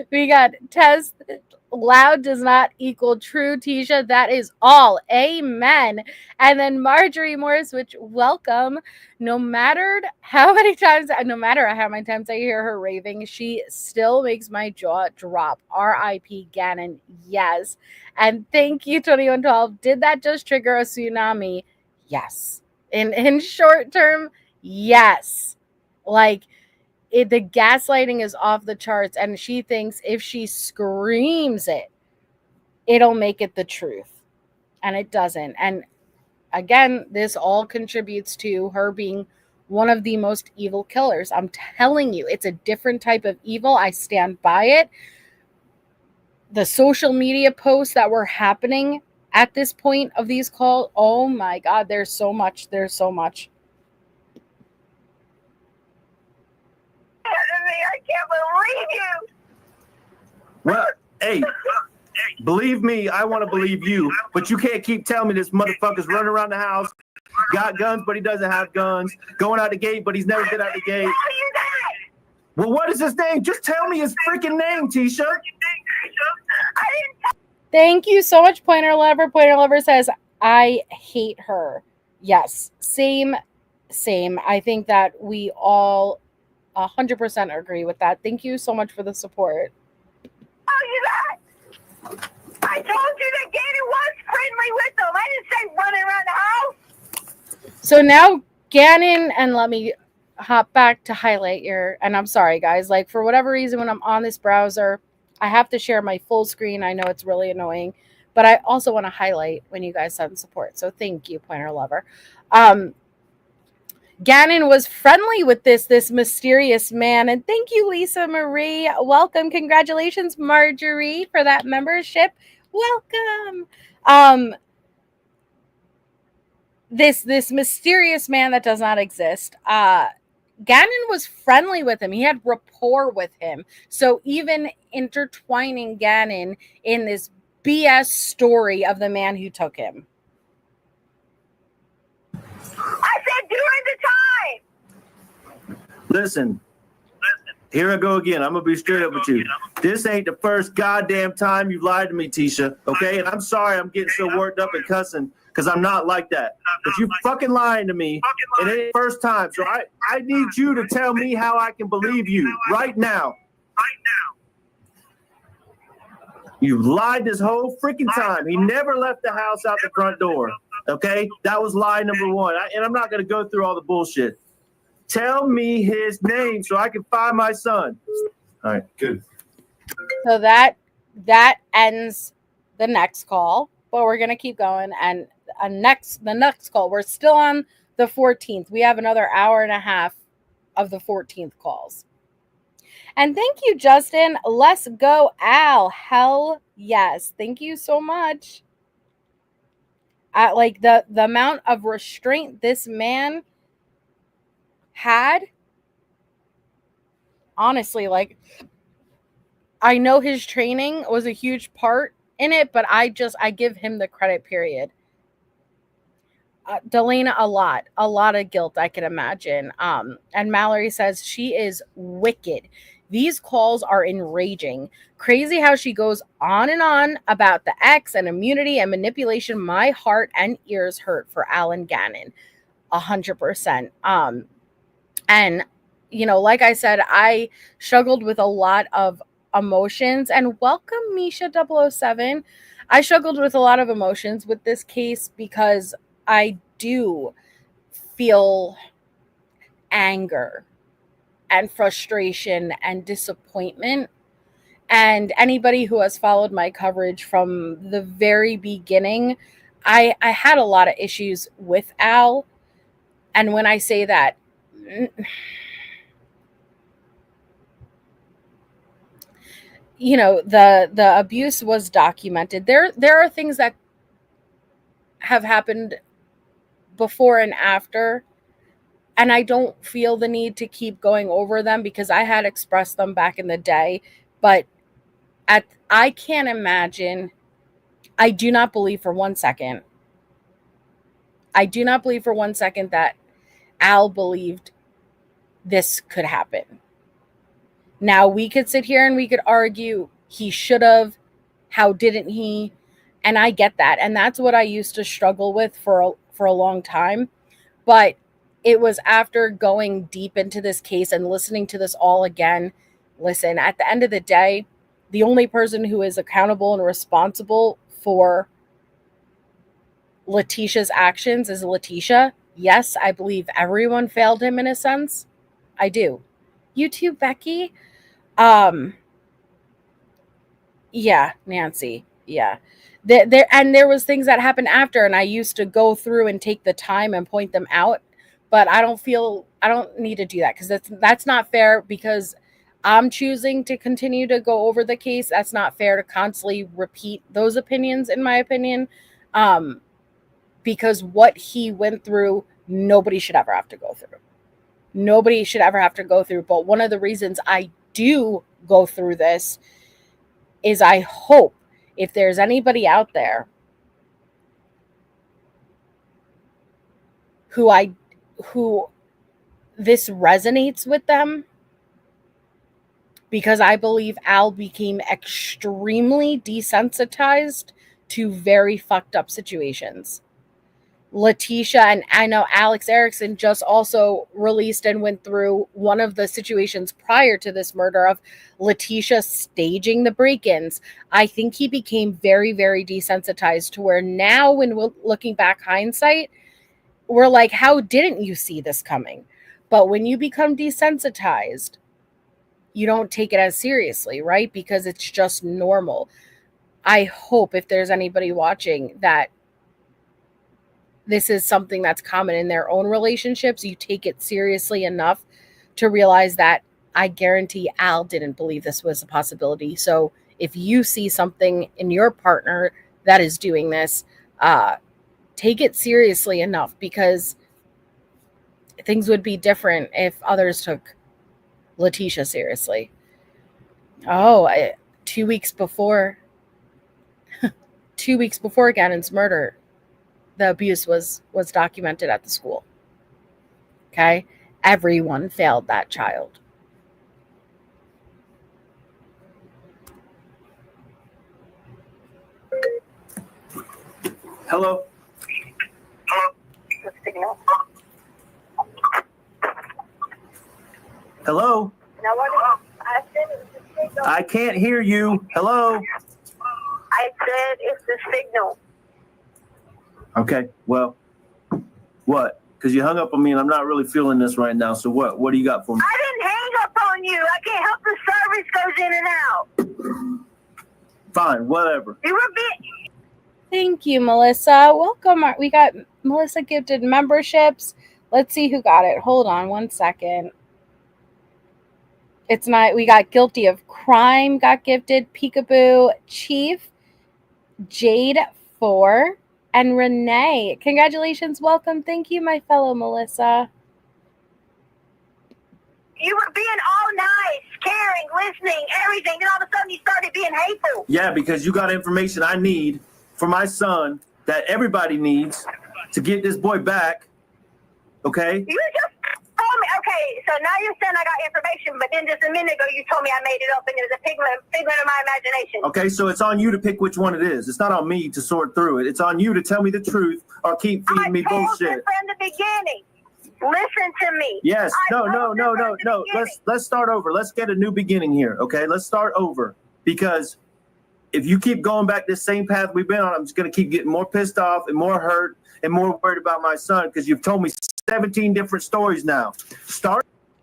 We got Tess. Loud does not equal true, Tisha. That is all. Amen. And then Marjorie Morris, which welcome. No matter how many times I hear her raving, she still makes my jaw drop. R.I.P. Gannon. Yes. And thank you, 2112. Did that just trigger a tsunami? Yes. In short term, yes. Like, the gaslighting is off the charts, and she thinks if she screams it, it'll make it the truth, and it doesn't. And again, this all contributes to her being one of the most evil killers. I'm telling you, it's a different type of evil. I stand by it. The social media posts that were happening at this point of these calls, oh my God, there's so much.
I can't believe you.
Well, hey, believe me, I want to believe you, but you can't keep telling me this motherfucker's running around the house, got guns, but he doesn't have guns, going out the gate, but he's never been out the gate.
Tell you that.
Well, what is his name? Just tell me his freaking name, Tisha.
I didn't.
Thank you so much, Pointer Lover. Pointer Lover says, I hate her. Yes, same. I think that we all 100% agree with that. Thank you so much for the support.
Tell you that. I told you that Gannon was friendly with them. I didn't say running around the house.
So now Gannon, and let me hop back to highlight your, and I'm sorry guys, like for whatever reason when I'm on this browser, I have to share my full screen. I know it's really annoying, but I also want to highlight when you guys send support. So thank you, Pointer Lover. Gannon was friendly with this mysterious man. And thank you, Lisa Marie. Welcome. Congratulations, Marjorie, for that membership. Welcome. This mysterious man that does not exist. Gannon was friendly with him. He had rapport with him. So even intertwining Gannon in this BS story of the man who took him.
I said during the time.
Listen, here I go again. I'm going to be straight up with you. This ain't the first goddamn time you lied to me, Tisha, okay? And I'm sorry I'm getting so worked up and cussing because I'm not like that. But you fucking lying to me, and it ain't the first time. So I need you to tell me how I can believe you right now. You lied this whole freaking time. He never left the house out the front door, okay? That was lie number one. And I'm not going to go through all the bullshit. Tell me his name so I can find my son. All right, good.
So that ends the next call, but we're going to keep going. And the next call, we're still on the 14th. We have another hour and a half of the 14th calls. And thank you, Justin. Let's go, Al. Hell yes. Thank you so much. Like the amount of restraint this man had, honestly, like I know his training was a huge part in it, but I give him the credit, period. Delana, a lot of guilt, I can imagine. And Mallory says she is wicked. These calls are enraging. Crazy how she goes on and on about the ex and immunity and manipulation. My heart and ears hurt for Alan Gannon. 100%. And, you know, like I said, I struggled with a lot of emotions. And welcome, Misha 007. I struggled with a lot of emotions with this case because I do feel anger and frustration and disappointment. And anybody who has followed my coverage from the very beginning, I had a lot of issues with Al. And when I say that, you know, the abuse was documented. There are things that have happened before and after, and I don't feel the need to keep going over them because I had expressed them back in the day. But I can't imagine. I do not believe for 1 second. I do not believe for 1 second that Al believed this could happen. Now, we could sit here and we could argue he should have, how didn't he? And I get that. And that's what I used to struggle with for a long time. But it was after going deep into this case and listening to this all again. Listen, at the end of the day, the only person who is accountable and responsible for Letecia's actions is Letecia. Yes, I believe everyone failed him in a sense. I do. You too, Becky. Yeah, Nancy. Yeah. There was things that happened after, and I used to go through and take the time and point them out, but I don't need to do that because that's not fair, because I'm choosing to continue to go over the case. That's not fair to constantly repeat those opinions, in my opinion. Because what he went through, nobody should ever have to go through. Nobody should ever have to go through. But one of the reasons I do go through this is I hope if there's anybody out there who this resonates with them, because I believe Al became extremely desensitized to very fucked up situations. Letecia, and I know Alex Erickson just also released and went through one of the situations prior to this murder of Letecia staging the break-ins. I think he became very, very desensitized to where now, when we're looking back hindsight, we're like, how didn't you see this coming? But when you become desensitized, you don't take it as seriously, right? Because it's just normal. I hope if there's anybody watching that this is something that's common in their own relationships, you take it seriously enough to realize that I guarantee Al didn't believe this was a possibility. So if you see something in your partner that is doing this, take it seriously enough, because things would be different if others took Letecia seriously. 2 weeks before 2 weeks before Gannon's murder, the abuse was documented at the school. Okay? Everyone failed that child.
Hello? Hello? I can't hear you. Hello?
I said it's the signal.
Okay, well, what? Because you hung up on me and I'm not really feeling this right now. So what? What do you got for me?
I didn't hang up on you. I can't help the service goes in and out.
Fine, whatever.
You were being...
Thank you, Melissa. Welcome. We got Melissa gifted memberships. Let's see who got it. Hold on 1 second. It's not, we got Guilty of Crime got gifted, Peekaboo, Chief, Jade 4, and Renee. Congratulations. Welcome. Thank you, my fellow Melissa.
You were being all nice, caring, listening, everything. Then all of a sudden you started being hateful.
Yeah, because you got information I need for my son that everybody needs to get this boy back. Okay?
You just told me, okay, so now you're saying I got information, but then just a minute ago you told me I made it up and it was a figment of my imagination.
Okay, so it's on you to pick which one it is. It's not on me to sort through it. It's on you to tell me the truth or keep feeding me bullshit.
I told you from the beginning. Listen to me.
Yes. No. Let's start over. Let's get a new beginning here. Okay, let's start over, because if you keep going back this same path we've been on, I'm just going to keep getting more pissed off and more hurt and more worried about my son, because you've told me 17 different stories now.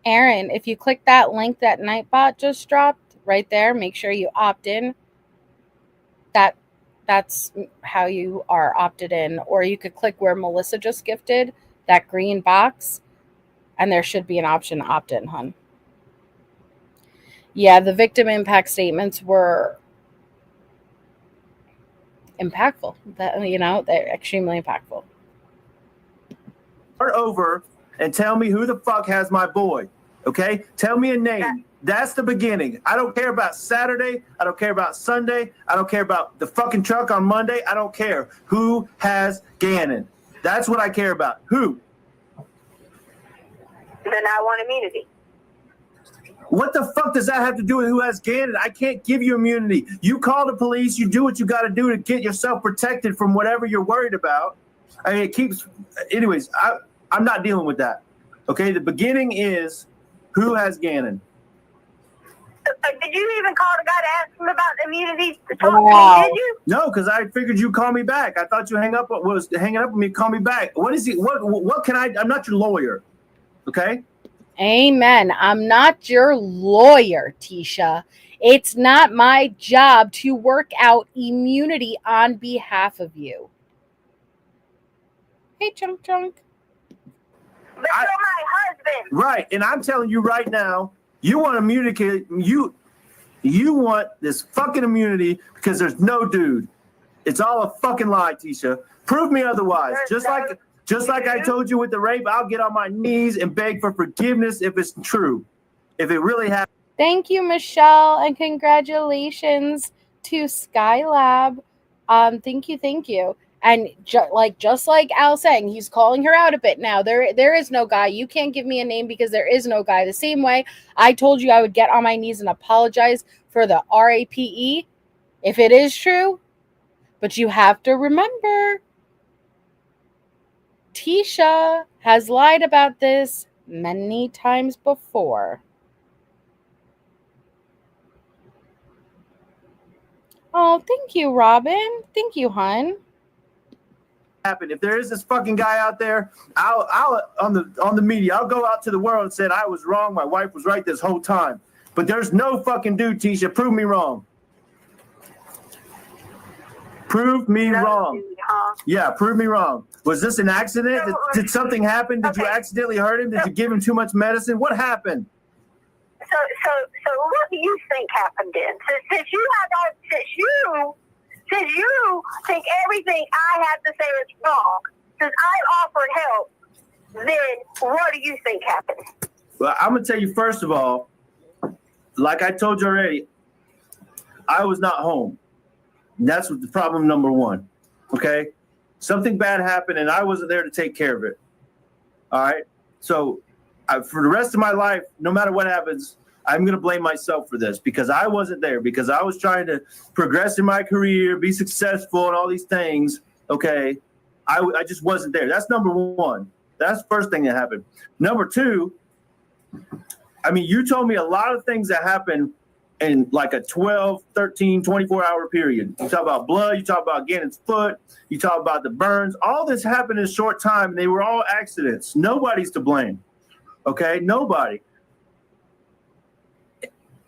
Aaron, if you click that link that Nightbot just dropped right there, make sure you opt in. That's how you are opted in. Or you could click where Melissa just gifted, that green box, and there should be an option to opt in, hun. Yeah, the victim impact statements were impactful. They're extremely impactful.
Start over and tell me who the fuck has my boy. Okay? Tell me a name. That's the beginning. I don't care about Saturday. I don't care about Sunday. I don't care about the fucking truck on Monday. I don't care. Who has Gannon? That's what I care about. Who?
Then I want immunity.
What the fuck does that have to do with who has Gannon? I can't give you immunity. You call the police. You do what you got to do to get yourself protected from whatever you're worried about. I mean, it keeps... Anyways, I'm not dealing with that. Okay? The beginning is who has Gannon?
Did you even call the guy to ask him about immunity to talk to me? Did you?
No, because I figured you'd call me back. I thought you was hanging up with me. Call me back. What is he? What can I? I'm not your lawyer. Okay.
Amen. I'm not your lawyer, Tisha. It's not my job to work out immunity on behalf of you. Hey, Chunk.
But you're my husband.
Right, and I'm telling you right now, you want immunity. You want this fucking immunity because there's no dude. It's all a fucking lie, Tisha. Prove me otherwise. Just like I told you with the rape, I'll get on my knees and beg for forgiveness if it's true. If it really happened.
Thank you, Michelle, and congratulations to Skylab. Thank you. And just like Al saying, he's calling her out a bit now. There is no guy. You can't give me a name because there is no guy. The same way I told you I would get on my knees and apologize for the RAPE if it is true. But you have to remember, Tisha has lied about this many times before. Oh, thank you, Robin. Thank you, hon.
Happen. If there is this fucking guy out there, I'll on the media, I'll go out to the world and say I was wrong. My wife was right this whole time. But there's no fucking dude, Tisha. Prove me wrong. Prove me wrong.
Dude, huh?
Yeah, prove me wrong. Was this an accident? Did something happen? Did you accidentally hurt him? Did you give him too much medicine? What happened?
So what do you think happened then? Since you think everything I have to say is wrong, since I offered help, then what do you think happened?
Well, I'm gonna tell you first of all, like I told you already, I was not home. That's what the problem number one. Okay, something bad happened and I wasn't there to take care of it. All right, so for the rest of my life, no matter what happens, I'm going to blame myself for this because I wasn't there, because I was trying to progress in my career, be successful and all these things. Okay. I just wasn't there. That's number one. That's the first thing that happened. Number two, I mean, you told me a lot of things that happened in like a 12, 13, 24-hour period. You talk about blood. You talk about Gannon's foot. You talk about the burns. All this happened in a short time. And they were all accidents. Nobody's to blame. Okay. Nobody.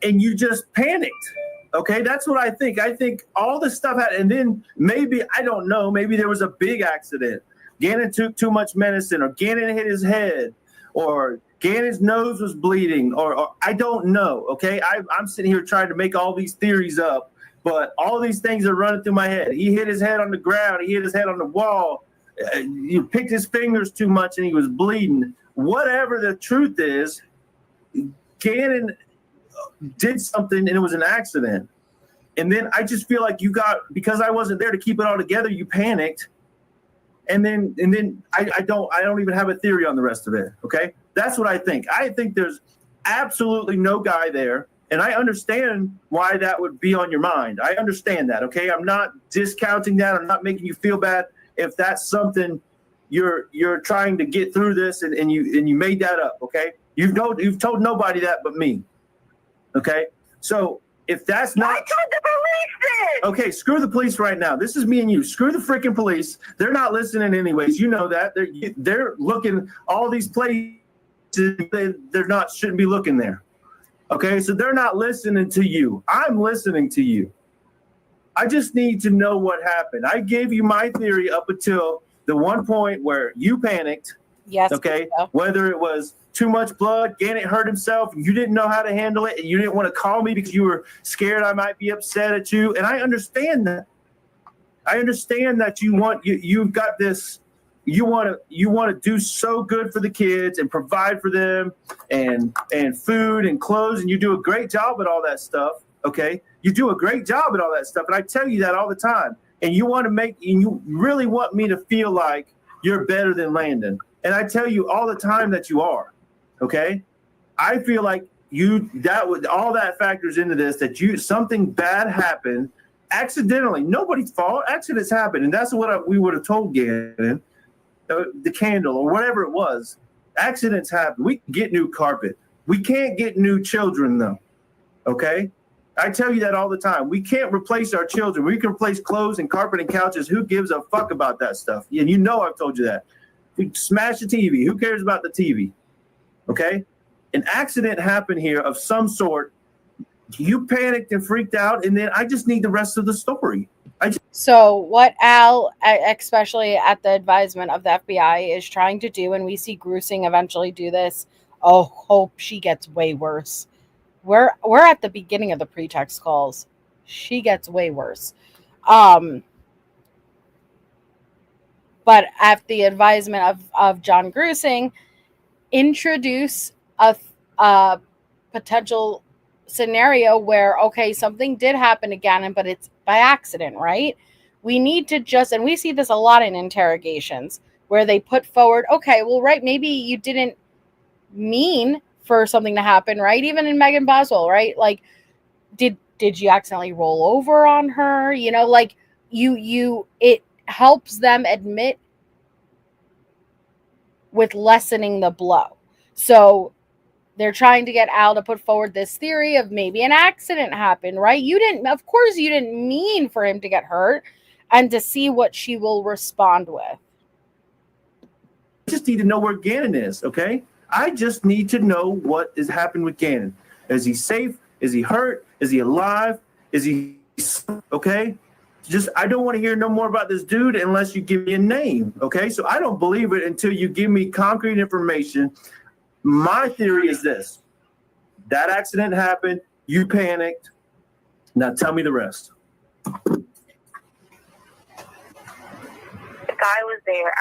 And you just panicked. Okay, that's what I think. I think all this stuff happened, and then maybe, I don't know, maybe there was a big accident. Gannon took too much medicine, or Gannon hit his head, or Gannon's nose was bleeding, or I don't know. Okay, I'm sitting here trying to make all these theories up, but all these things are running through my head. He hit his head on the ground. He hit his head on the wall. He picked his fingers too much, and he was bleeding. Whatever the truth is, Gannon did something and it was an accident. And then I just feel like because I wasn't there to keep it all together, you panicked. And then I don't even have a theory on the rest of it. Okay. That's what I think. I think there's absolutely no guy there. And I understand why that would be on your mind. I understand that. Okay. I'm not discounting that. I'm not making you feel bad. If that's something you're trying to get through this and you made that up. Okay. You've told nobody that but me. Okay, so if that's not... I
told the police then!
Okay, screw the police right now. This is me and you. Screw the freaking police. They're not listening anyways. You know that. They're looking all these places. Shouldn't be looking there. Okay, so they're not listening to you. I'm listening to you. I just need to know what happened. I gave you my theory up until the one point where you panicked.
Yes.
Okay, whether it was too much blood, Gannon hurt himself, and you didn't know how to handle it, and you didn't want to call me because you were scared I might be upset at you, and I understand that. I understand that you've got this. You want to do so good for the kids and provide for them and food and clothes, and you do a great job at all that stuff. Okay, you do a great job at all that stuff, and I tell you that all the time. And you really want me to feel like you're better than Landon, and I tell you all the time that you are. Okay, I feel like all that factors into this, that something bad happened accidentally. Nobody's fault. Accidents happen, and that's what we would have told Gannon. The candle or whatever it was. Accidents happen. We can get new carpet. We can't get new children though. Okay, I tell you that all the time. We can't replace our children. We can replace clothes and carpet and couches. Who gives a fuck about that stuff? And you know I've told you that. We smash the TV. Who cares about the TV? Okay, an accident happened here of some sort. You panicked and freaked out, and then I just need the rest of the story.
So what Al, especially at the advisement of the FBI, is trying to do, and we see Grusing eventually do this. Oh, hope she gets way worse. We're at the beginning of the pretext calls. She gets way worse. But at the advisement of John Grusing, introduce a potential scenario where, okay, something did happen to Gannon, but it's by accident, right? We need to and we see this a lot in interrogations where they put forward, okay, well, right, maybe you didn't mean for something to happen, right? Even in Megan Boswell, right? Like, did you accidentally roll over on her? You know, like it helps them admit with lessening the blow. So they're trying to get Al to put forward this theory of maybe an accident happened, right? Of course you didn't mean for him to get hurt, and to see what she will respond with.
I just need to know where Gannon is, okay? I just need to know what has happened with Gannon. Is he safe? Is he hurt? Is he alive? Is he okay? I don't want to hear no more about this dude unless you give me a name, okay? So I don't believe it until you give me concrete information. My theory is this. That accident happened. You panicked. Now tell me the rest.
The guy was there.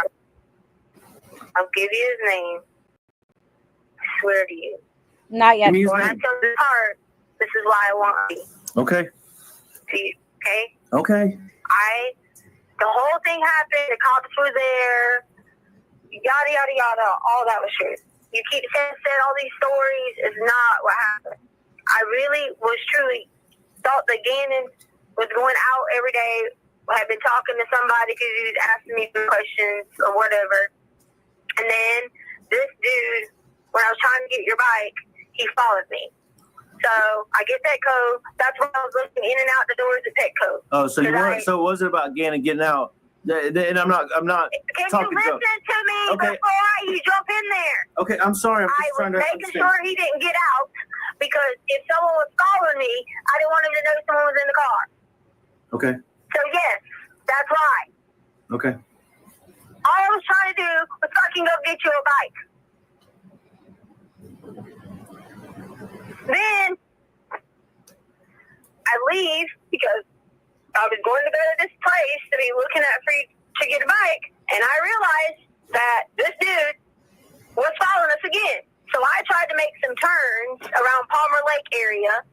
I'll give you his name. I swear to you.
Not yet.
When I tell this part, this is why I want you.
Okay.
See, okay?
Okay.
The whole thing happened. The cops were there. Yada, yada, yada. All that was true. You keep saying all these stories is not what happened. I really was truly thought that Gannon was going out every day. I had been talking to somebody because he was asking me some questions or whatever. And then this dude, when I was trying to get your bike, he followed me. So I get Petco. That's when I was looking in and out the doors at Petco.
Oh, so so it wasn't about Gannon getting out. And I'm not
Can
talking
you listen to me
okay.
before you jump in there?
Okay, I'm sorry.
I was making sure he didn't get out because if someone was following me, I didn't want him to know someone was in the car.
Okay.
So yes, that's why.
Okay.
All I was trying to do was fucking go get you a bike. Then I leave because I was going to go to this place to be looking at free to get a bike, and I realized that this dude was following us again. So I tried to make some turns around Palmer Lake area,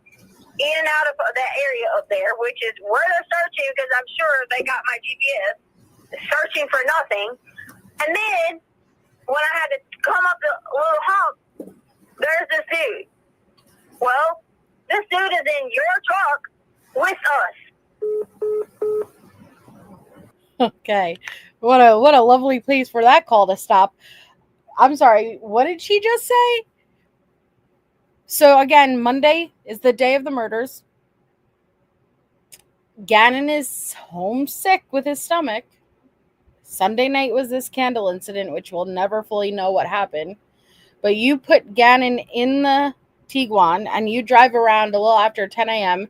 in and out of that area up there, which is where they're searching because I'm sure they got my GPS, searching for nothing. And then when I had to come up the little hump, there's this dude. Well, this dude is in your truck with us.
Okay. What a lovely place for that call to stop. I'm sorry, what did she just say? So again, Monday is the day of the murders. Gannon is homesick with his stomach. Sunday night was this candle incident, which we'll never fully know what happened. But you put Gannon in the Tiguan and you drive around a little after 10 a.m.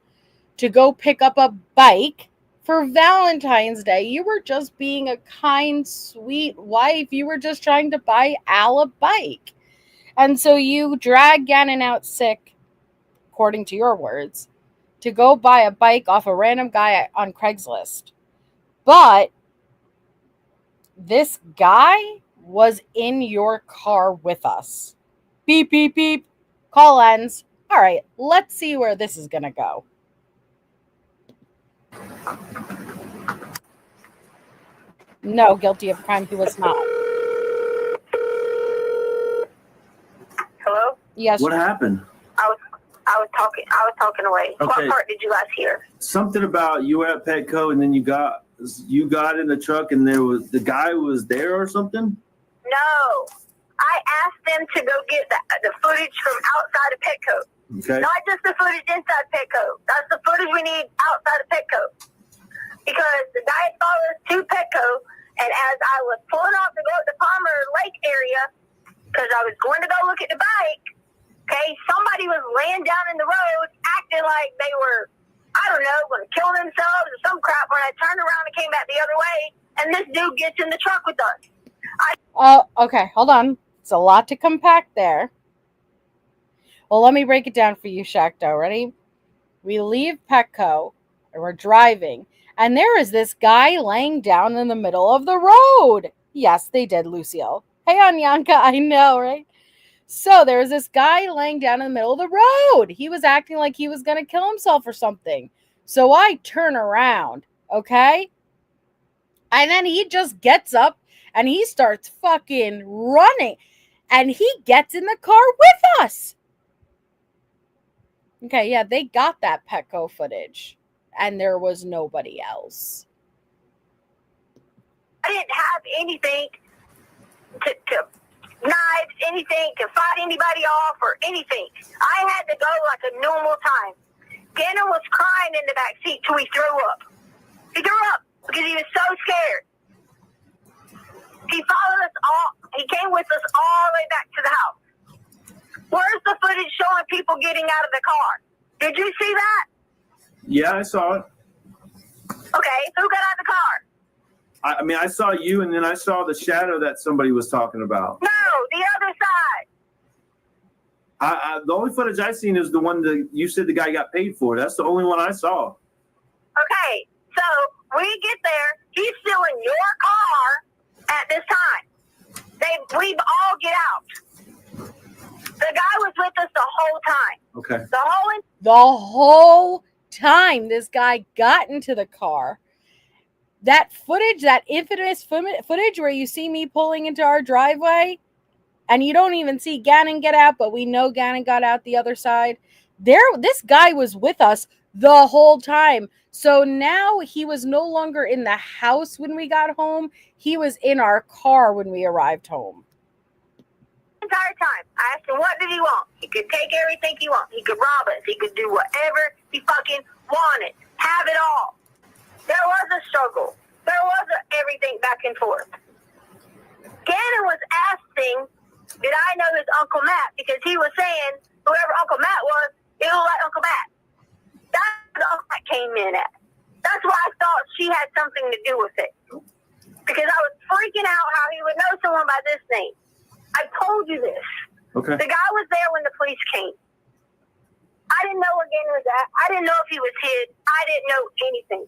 to go pick up a bike for Valentine's Day. You were just being a kind, sweet wife. You were just trying to buy Al a bike. And so you drag Gannon out sick, according to your words, to go buy a bike off a random guy on Craigslist. But this guy was in your car with us. Beep, beep, beep. Call ends. All right, let's see where this is going to go. No, guilty of crime he was not.
Hello?
Yes.
What happened?
I was talking away.
Okay.
What part did you guys hear?
Something about you were at Petco and then you got in the truck and the guy was there or something?
No. I asked them to go get the footage from outside of Petco.
Okay.
Not just the footage inside Petco. That's the footage we need outside of Petco. Because the guy had followed us to Petco, and as I was pulling off to go to the Palmer Lake area, because I was going to go look at the bike, okay, somebody was laying down in the road acting like they were, I don't know, going to kill themselves or some crap. When I turned around and came back the other way, and this dude gets in the truck with us.
Okay, hold on. It's a lot to compact there. Well, let me break it down for you, Shacto. Ready? We leave Petco, and we're driving, and there is this guy laying down in the middle of the road. Yes, they did, Lucille. Hey, Anyanka, I know, right? So there was this guy laying down in the middle of the road. He was acting like he was going to kill himself or something. So I turn around, okay? And then he just gets up and he starts fucking running. And he gets in the car with us. Okay, yeah, they got that Petco footage. And there was nobody else.
I didn't have anything to knives, anything to fight anybody off or anything. I had to go like a normal time. Gannon was crying in the back seat till he threw up. He threw up because he was so scared. He followed us all. He came with us all the way back to the house. Where's the footage showing people getting out of the car? Did you see that?
Yeah, I saw it.
Okay, who got out of the car?
I mean, I saw you, and then I saw the shadow that somebody was talking about.
No, the other side.
The only footage I seen is the one that you said the guy got paid for. That's the only one I saw.
Okay, so we get there. He's still in your car at this time. We all get out. The guy was with us the whole time.
Okay.
The whole time this guy got into the car. That footage, that infamous footage where you see me pulling into our driveway and you don't even see Gannon get out, but we know Gannon got out the other side. This guy was with us the whole time. So now he was no longer in the house when we got home. He was in our car when we arrived home.
Entire time. I asked him, what did he want? He could take everything he wants. He could rob us. He could do whatever he fucking wanted. Have it all. There was a struggle. There was everything back and forth. Gannon was asking, did I know his Uncle Matt? Because he was saying, whoever Uncle Matt was, it looked like Uncle Matt. That's where the Uncle Matt came in at. That's why I thought she had something to do with it. Because I was freaking out how he would know someone by this name. I told you this.
Okay.
The guy was there when the police came. I didn't know where Gannon was at. I didn't know if he was hid. I didn't know anything.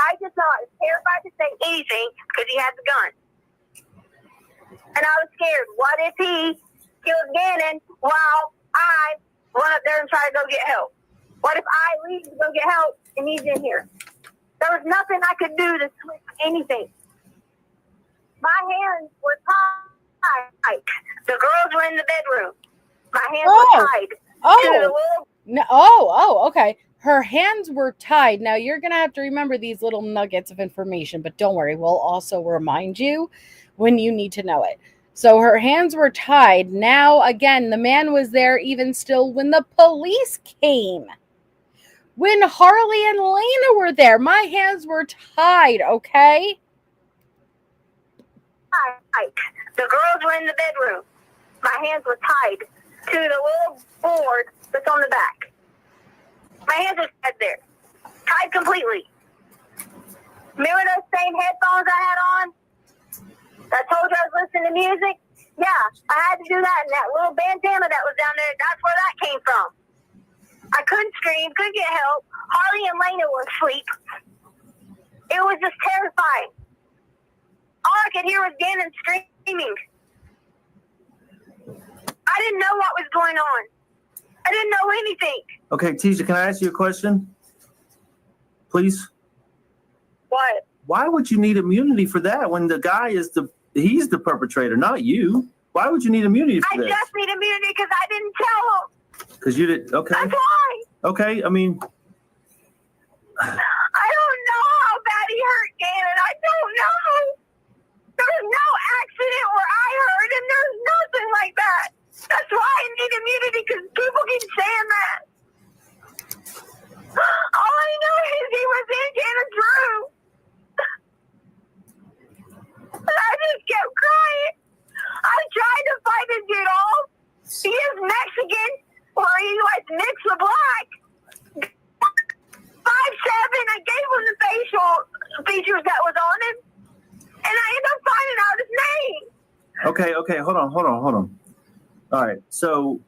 I just thought I was terrified to say anything because he had the gun. And I was scared. What if he kills Gannon while I run up there and try to go get help? What if I leave to go get help and he's in here? There was nothing I could do to switch anything. My hands were tied. The girls were in the bedroom. My hands were tied to the little...
No, okay. Her hands were tied. Now, you're going to have to remember these little nuggets of information, but don't worry. We'll also remind you when you need to know it. So her hands were tied. Now, again, the man was there even still when the police came. When Harley and Lena were there, my hands were tied, okay?
The girls were in the bedroom. My hands were tied to the little board that's on the back. My hands are tied there. Tied completely. Remember those same headphones I had on? I told you I was listening to music? Yeah, I had to do that. And that little bandana that was down there, that's where that came from. I couldn't scream, couldn't get help. Harley and Lena were asleep It was just terrifying. All I could hear was Gannon screaming. I didn't know what was going on. I didn't know anything.
Okay, Tisha, can I ask you a question? Please?
What?
Why would you need immunity for that when the guy he's the perpetrator, not you? Why would you need immunity for this?
I just need immunity because I didn't tell him.
Because you didn't, okay.
That's why.
Okay, I mean.
I don't know how bad he hurt Gannon. I don't know. There's no accident where I heard, and there's nothing like that. That's why I need immunity, because people keep saying that. All I know is he was in Gannon's room. And I just kept crying. I tried to fight the dude off. He is Mexican, or he was mixed with black. 5'7", I gave him the facial features that was on him. And I ended up finding out his name.
Okay, hold on. All right, so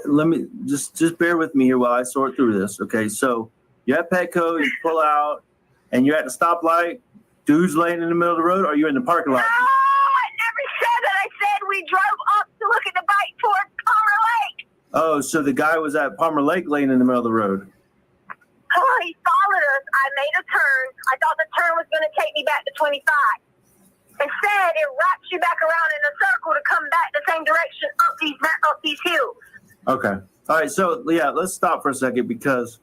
let me just bear with me here while I sort through this. Okay, so you're at Petco, you pull out, and you're at the stoplight. Dude's laying in the middle of the road, or you're in the parking lot?
No, I never said that. I said we drove up to look at the bike towards Palmer Lake.
Oh, so the guy was at Palmer Lake laying in the middle of the road.
Oh, he followed us. I made a turn. I thought the turn was going to take me back to 25. Instead, it wraps you back around in a circle to come back the same direction up these hills.
Okay. All right. So yeah, let's stop for a second because.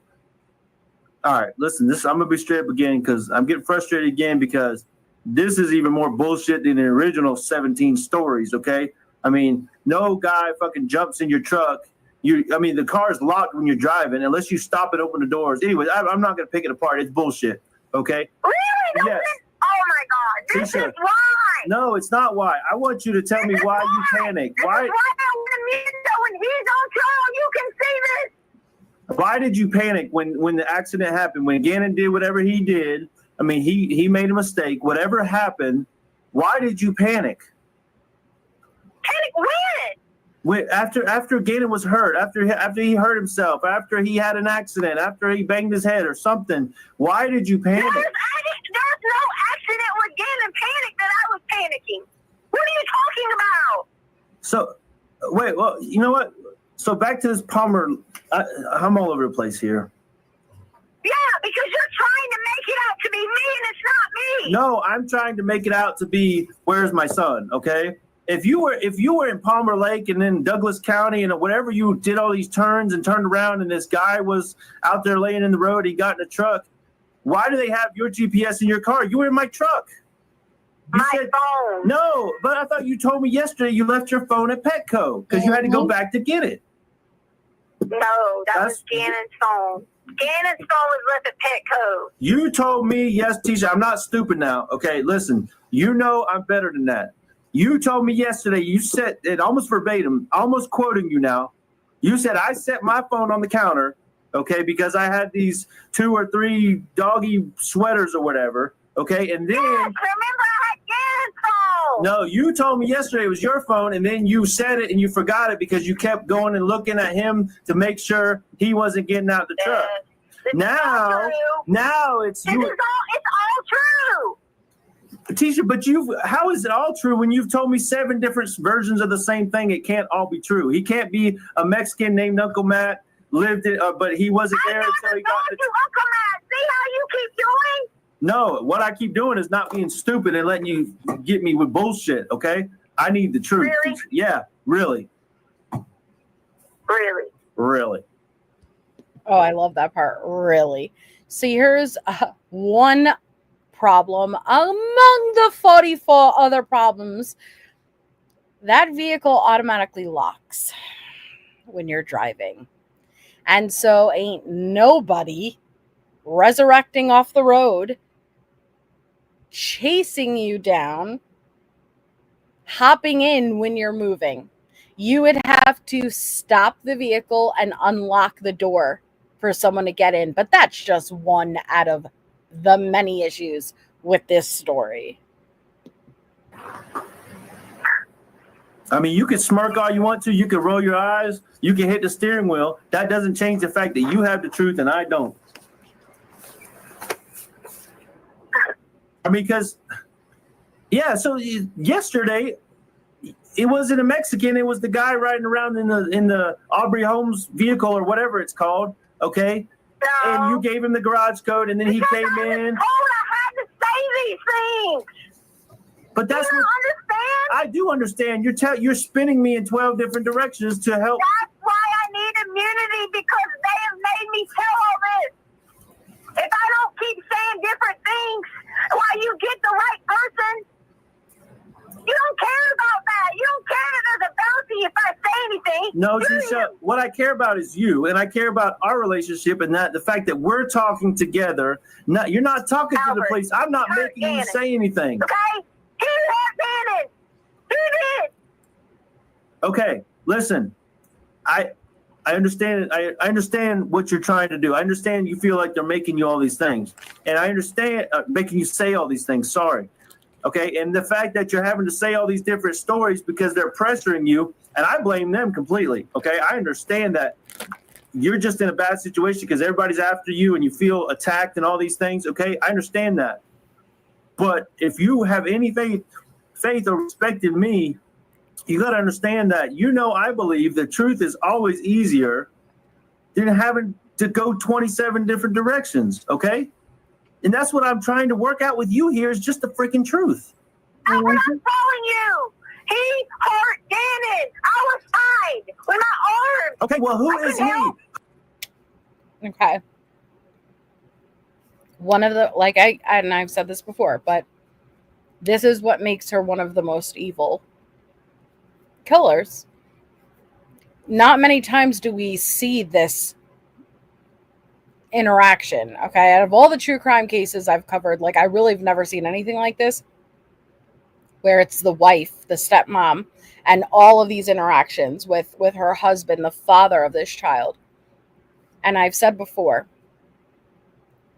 All right, listen. I'm gonna be straight up again because I'm getting frustrated again because this is even more bullshit than the original 17 stories. Okay. I mean, no guy fucking jumps in your truck. The car is locked when you're driving unless you stop and open the doors. Anyway, I'm not gonna pick it apart. It's bullshit. Okay.
Really? No,
yes.
Oh my God! This
Tisha,
is why.
No, it's not why. I want you to tell me why you panicked. Why?
This is why I want to know when he's on trial. You can see this.
Why did you panic when the accident happened? When Gannon did whatever he did, I mean, he made a mistake. Whatever happened, why did you panic?
Panic when?
After Gannon was hurt, after he hurt himself, after he had an accident, after he banged his head or something, why did you panic?
There's no accident with Gannon panic that I was panicking. What are you talking about?
So, wait, well, you know what? So back to this Palmer, I'm all over the place here.
Yeah, because you're trying to make it out to be me and it's not me.
No, I'm trying to make it out to be where's my son, okay? If you were in Palmer Lake and then Douglas County and whatever, you did all these turns and turned around and this guy was out there laying in the road, he got in a truck. Why do they have your GPS in your car? You were in my truck.
My phone.
No, but I thought you told me yesterday you left your phone at Petco because you had to go back to get it.
No, that was Gannon's phone. Gannon's phone was left at Petco.
You told me, yes, Tisha, I'm not stupid now. Okay, listen, you know I'm better than that. You told me yesterday, you said it almost verbatim, almost quoting you now. You said, I set my phone on the counter, okay, because I had these 2 or 3 doggy sweaters or whatever, okay, and then... Yes,
remember I had Gannon's phone.
No, you told me yesterday it was your phone, and then you said it and you forgot it because you kept going and looking at him to make sure he wasn't getting out the truck. Now it's you.
It's all true.
Tisha, but how is it all true when you've told me 7 different versions of the same thing? It can't all be true. He can't be a Mexican named Uncle Matt, lived it, but he wasn't there until he got the
Uncle Matt. See how you keep doing?
No, what I keep doing is not being stupid and letting you get me with bullshit, okay? I need the truth.
Really?
Yeah, really.
Really?
Really.
Oh, I love that part. Really. So here's one problem among the 44 other problems. That vehicle automatically locks when you're driving. And so ain't nobody resurrecting off the road, chasing you down, hopping in when you're moving. You would have to stop the vehicle and unlock the door for someone to get in. But that's just one out of the many issues with this story.
I mean, you can smirk all you want to. You can roll your eyes. You can hit the steering wheel. That doesn't change the fact that you have the truth and I don't. mean, because, yeah, so yesterday, it wasn't a Mexican. It was the guy riding around in the Aubrey Holmes vehicle or whatever it's called, okay?
No.
And you gave him the garage code, and then he came in.
I had to say these things.
But that's
you
what
understand?
I do understand. You're spinning me in 12 different directions to help.
That's why I need immunity, because they have made me tell all this. If I don't keep saying different things while you get the right person, you don't care about that. You don't care that there's a bounty if I say anything.
No, Tisha, what I care about is you, and I care about our relationship, and that the fact that we're talking together. You're not talking to the police. I'm not making you say anything.
Okay? He had Gannon. He did.
Okay, listen. I understand. I understand what you're trying to do. I understand you feel like they're making you all these things, and I understand making you say all these things. Sorry. Okay, and the fact that you're having to say all these different stories because they're pressuring you, and I blame them completely. Okay, I understand that you're just in a bad situation because everybody's after you and you feel attacked and all these things. Okay, I understand that. But if you have any faith or respect in me, you got to understand that, I believe the truth is always easier than having to go 27 different directions. Okay. And that's what I'm trying to work out with you here is just the freaking truth.
That's what I'm telling you. He hurt Gannon. I was tied with my arm.
Okay, well, who is he?
Okay. One of the, and I've said this before, but this is what makes her one of the most evil killers. Not many times do we see this interaction. Okay, out of all the true crime cases I've covered, I really have never seen anything like this, where it's the wife, the stepmom, and all of these interactions with her husband, the father of this child. And I've said before,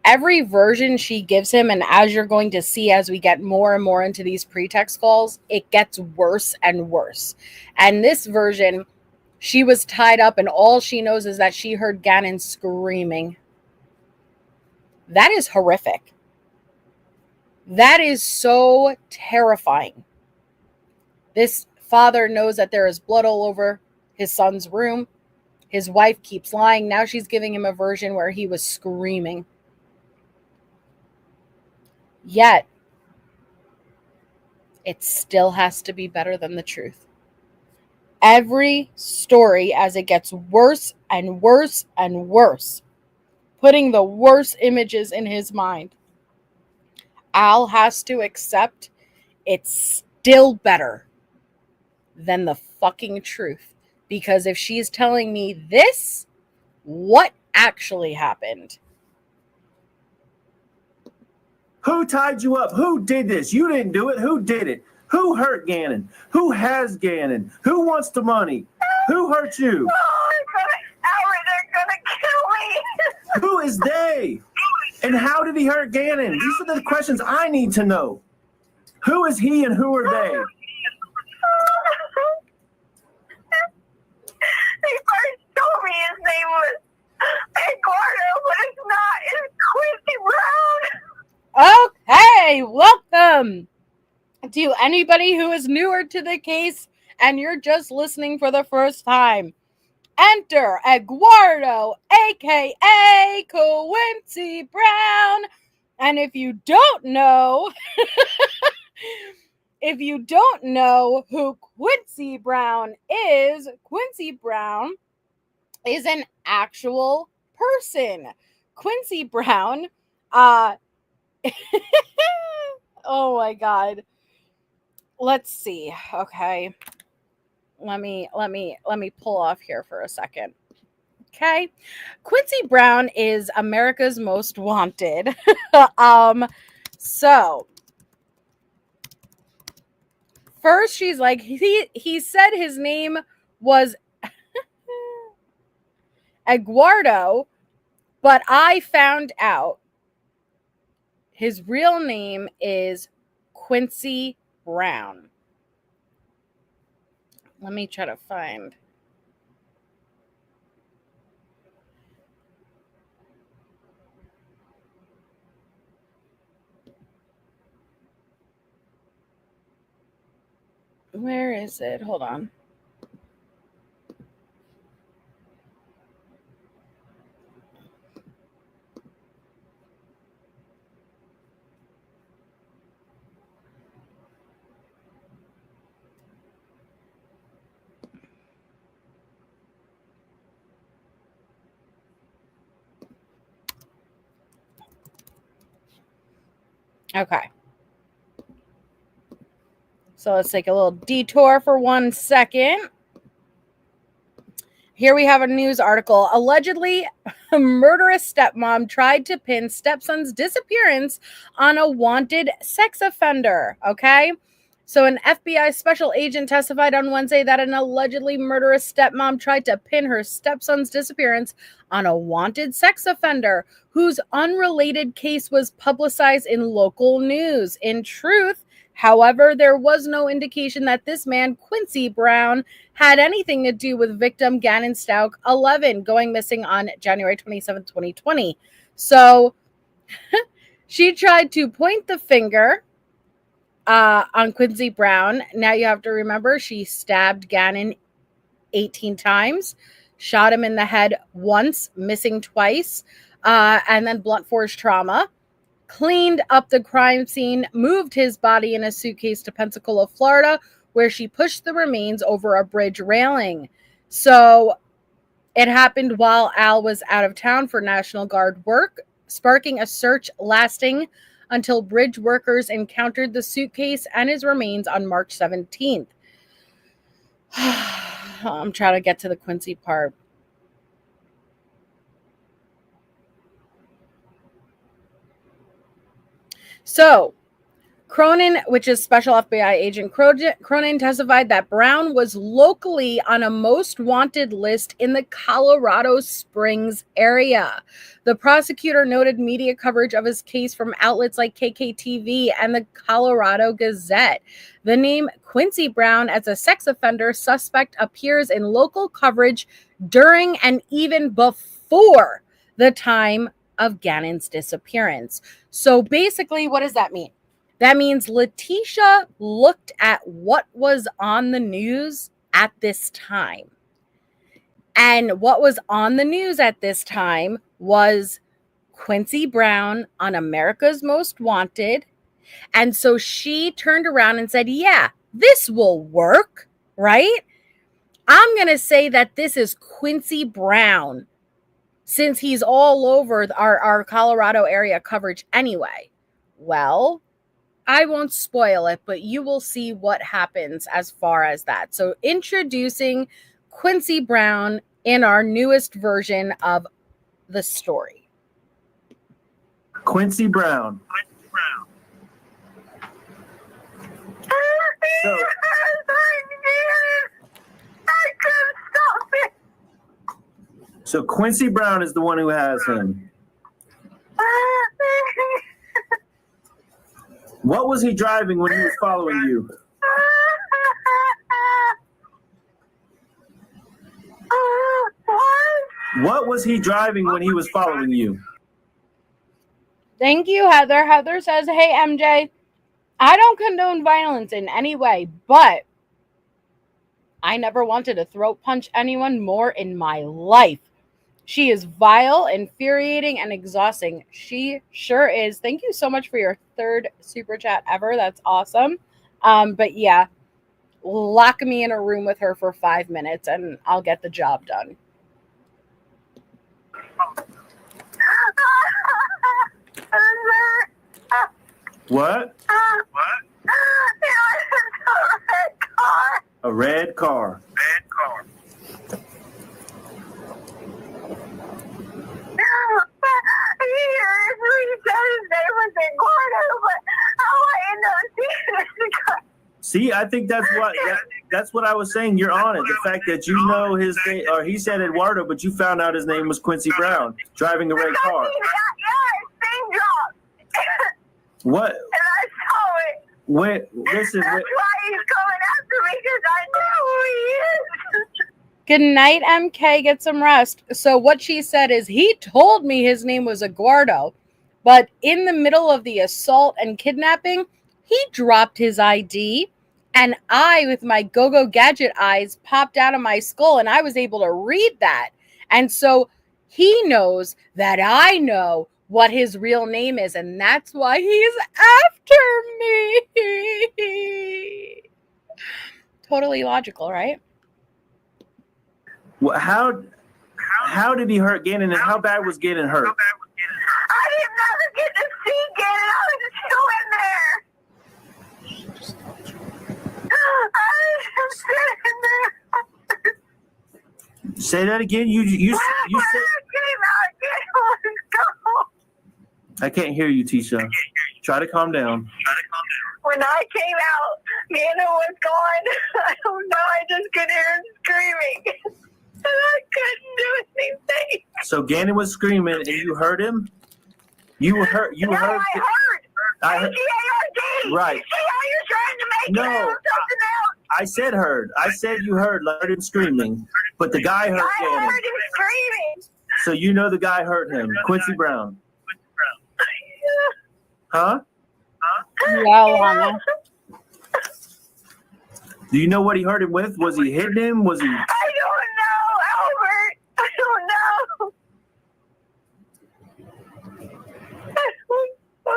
every version she gives him, and as you're going to see as we get more and more into these pretext calls, it gets worse and worse. And this version, she was tied up and all she knows is that she heard Gannon screaming. That is horrific. That is so terrifying. This father knows that there is blood all over his son's room. His wife keeps lying. Now she's giving him a version where he was screaming. Yet, it still has to be better than the truth. Every story, as it gets worse and worse and worse, putting the worst images in his mind, Al has to accept it's still better than the fucking truth. Because if she's telling me this, what actually happened?
Who tied you up? Who did this? You didn't do it. Who did it? Who hurt Gannon? Who has Gannon? Who wants the money? Who hurt you?
They're gonna kill me.
Who is they? And how did he hurt Gannon? These are the questions I need to know. Who is he and who are they?
They first told me his name was Eduardo, but it's not. It's Quincy Brown.
Okay, welcome to anybody who is newer to the case and you're just listening for the first time. Enter Eduardo, aka Quincy Brown. And if you don't know, who Quincy Brown is an actual person. Quincy Brown, oh my God. Let's see. Okay. Let me pull off here for a second. Okay. Quincy Brown is America's Most Wanted. So first she's like, he said his name was Eduardo, but I found out his real name is Quincy Brown. Let me try to find. Where is it? Hold on. Okay. So let's take a little detour for 1 second. Here we have a news article. Allegedly, a murderous stepmom tried to pin stepson's disappearance on a wanted sex offender. Okay. So an FBI special agent testified on Wednesday that an allegedly murderous stepmom tried to pin her stepson's disappearance on a wanted sex offender whose unrelated case was publicized in local news. In truth, however, there was no indication that this man, Quincy Brown, had anything to do with victim Gannon Stauch, 11, going missing on January 27, 2020. So she tried to point the finger on Quincy Brown. Now you have to remember, she stabbed Gannon 18 times, shot him in the head once, missing twice, and then blunt force trauma. Cleaned up the crime scene, moved his body in a suitcase to Pensacola, Florida, where she pushed the remains over a bridge railing. So it happened while Al was out of town for National Guard work, sparking a search lasting until bridge workers encountered the suitcase and his remains on March 17th. I'm trying to get to the Quincy part. So, Cronin, which is Special FBI Agent Cronin, testified that Brown was locally on a most wanted list in the Colorado Springs area. The prosecutor noted media coverage of his case from outlets like KKTV and the Colorado Gazette. The name Quincy Brown as a sex offender suspect appears in local coverage during and even before the time of Gannon's disappearance. So basically, what does that mean? That means Letecia looked at what was on the news at this time. And what was on the news at this time was Quincy Brown on America's Most Wanted. And so she turned around and said, yeah, this will work, right? I'm going to say that this is Quincy Brown, since he's all over our Colorado area coverage anyway. Well, I won't spoil it, but you will see what happens as far as that. So introducing Quincy Brown in our newest version of the story.
Quincy Brown. So, so Quincy Brown is the one who has him. What was he driving when he was following you? What was he driving when he was following you?
Thank you, Heather. Heather says, hey, MJ, I don't condone violence in any way, but I never wanted to throat punch anyone more in my life. She is vile, infuriating, and exhausting. She sure is. Thank you so much for your third super chat ever. That's awesome. But yeah, lock me in a room with her for 5 minutes and I'll get the job done.
What? A red car. See, I think that's what I was saying. You're on it. The fact that you know his name, or he said Eduardo, but you found out his name was Quincy Brown, driving a red car. What?
And I saw it.
Wait, listen.
That's why he's coming after me, because I know who he is.
Good night, MK. Get some rest. So what she said is, he told me his name was Eduardo, but in the middle of the assault and kidnapping, he dropped his ID, And I, with my go-go gadget eyes, popped out of my skull, and I was able to read that. And so he knows that I know what his real name is, and that's why he's after me. Totally logical, right?
Well, how did he hurt Gannon, and how bad was Gannon hurt?
I didn't ever get to see Gannon. I was still in there. I was sitting in there.
Say that again. You
When
said.
I came out, Gannon was gone.
I can't hear you, Tisha. Try to calm down.
When I came out, Gannon was gone. I don't know. I just could hear him screaming. And I couldn't do anything.
So Gannon was screaming, and you heard him. You heard.
No, I heard.
I heard.
H-E-A-R-D.
Right.
You see how you're trying to make
No,
it out something else?
I said heard. I said you heard him screaming, but the guy heard
I
Gannon.
heard him screaming.
So you know the guy heard him, Quincy Brown. Huh?
Yeah, Lana.
Do you know what he hurt him with? Was he hitting him? Was he?
I don't know, Albert. I don't know. I don't know.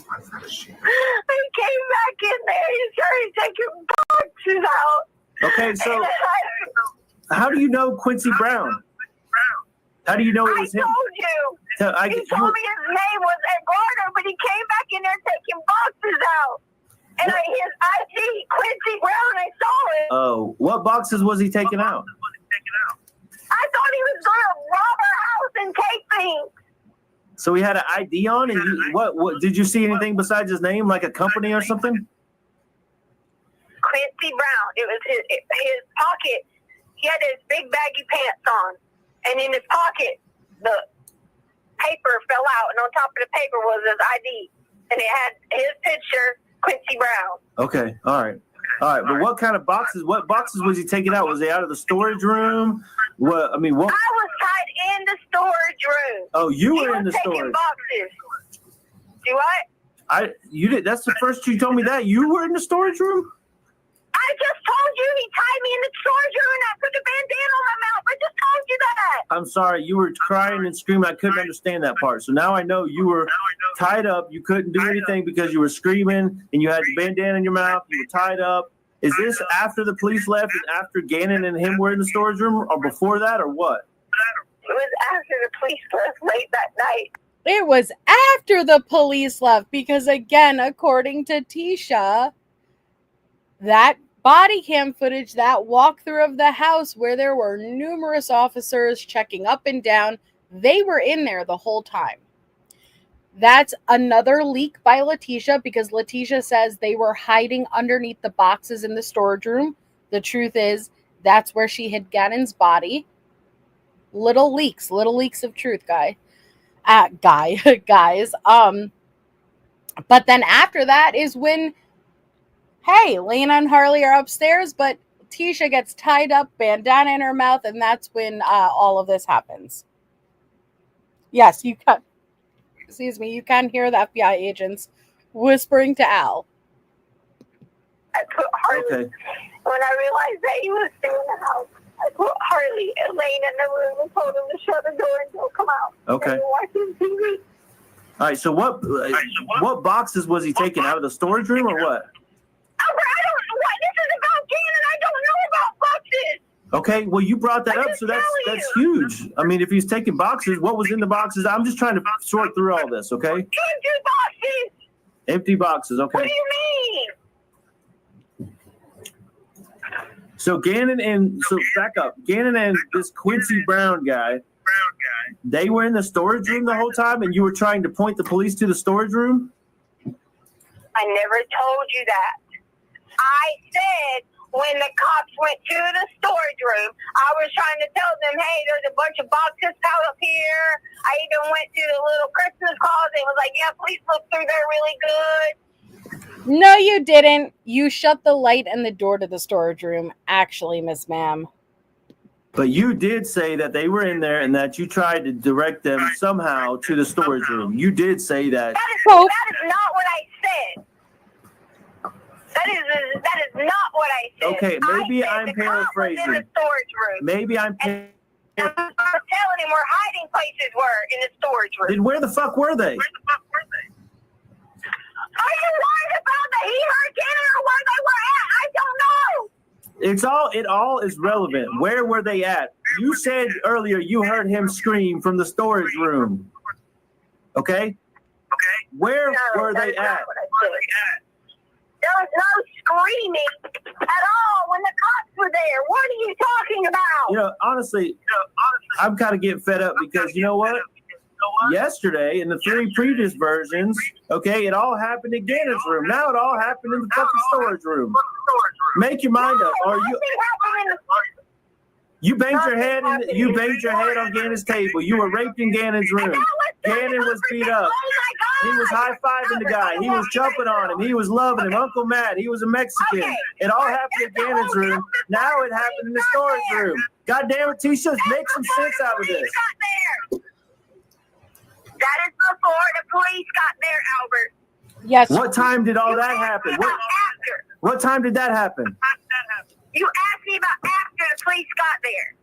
I came back in there. He started taking boxes out.
Okay, so
And
how do you know Quincy Brown? How do you know it
I
was him?
told you.
So
He told me his name was Eduardo, but he came back in there taking boxes out. And his ID, Quincy Brown, I saw it.
Oh, what boxes was he taking out?
I thought he was going to rob our house and take things.
So he had an ID on, and what did you see anything besides his name, like a company or something?
Quincy Brown. It was his pocket. He had his big baggy pants on. And in his pocket, the paper fell out. And on top of the paper was his ID. And it had his picture, Quincy Brown.
Okay, all right. But what kind of boxes? What boxes was he taking out? Was they out of the storage room? What? I mean, what?
I was tied in the storage room.
Oh, you
He
were in the
was taking
storage.
boxes. Do what?
You did. That's the first you told me that you were in the storage room.
I just told you he tied me in the storage room and I put the bandana on my mouth. I just told you that.
I'm sorry. You were crying and screaming. I couldn't understand that part. So now I know you were tied up. You couldn't do anything because you were screaming and you had the bandana in your mouth. You were tied up. Is this after the police left and after Gannon and him were in the storage room, or before that, or what?
It was after the police left late that night.
It was after the police left because, again, according to Tisha, that body cam footage, that walkthrough of the house where there were numerous officers checking up and down, they were in there the whole time. That's another leak by Letecia because Letecia says they were hiding underneath the boxes in the storage room. The truth is, that's where she hid Gannon's body. Little leaks of truth, guys. But then after that is when, hey, Lena and Harley are upstairs, but Tisha gets tied up, bandana in her mouth, and that's when all of this happens. Yes, you can hear the FBI agents whispering to Al.
I put Harley,
Okay.
when I realized that he was still in the house, I put Harley and Lane in the room and told them to shut the door and don't come out.
Okay.
They were watching TV.
All right. So what boxes was he taking out of the storage room, or what?
Albert, I don't know what this is about, Gannon. I don't know about boxes.
Okay, well, you brought that up, so that's huge. I mean, if he's taking boxes, what was in the boxes? I'm just trying to sort through all this, okay?
Empty boxes.
Empty boxes,
What
okay.
do you mean?
So back up. Gannon and this Quincy Brown guy, they were in the storage room the whole time, and you were trying to point the police to the storage room?
I never told you that. I said when the cops went to the storage room, I was trying to tell them, hey, there's a bunch of boxes piled up here. I even went to the little Christmas closet and was like, yeah, please look through there really good.
No, you didn't. You shut the light and the door to the storage room, actually, Miss Ma'am.
But you did say that they were in there and that you tried to direct them somehow to the storage room. You did say that.
That is not what I said. That is not what I said.
Okay, maybe I'm paraphrasing.
In the storage room.
Maybe I'm paraphrasing.
I was telling him where hiding places were in the storage room.
Then where the fuck were they?
Are you worried about that he heard Gannon or where they were at? I don't know.
It all is relevant. Where were they at? You said earlier you heard him scream from the storage room. Okay? Where were they at?
There was no screaming at all when the cops were there. What are you talking about?
You know, honestly, I'm kind of getting fed up because you know what? Yesterday, in the 3 previous versions, okay, it all happened in Gannon's room. Now it all happened in the fucking storage room. Make your mind up. Or you banged your head on Gannon's table. You were raped in Gannon's room. Gannon was beat up. He was high-fiving the guy. He was jumping on him. He was loving him. Uncle Matt, he was a Mexican. It all happened in Gannon's room. Now it happened in the storage room. God damn it, Tisha, make some sense out of this.
That is before the police got there, Albert.
Yes.
What time did all that happen? What time did that happen?
You asked me about after the police got there.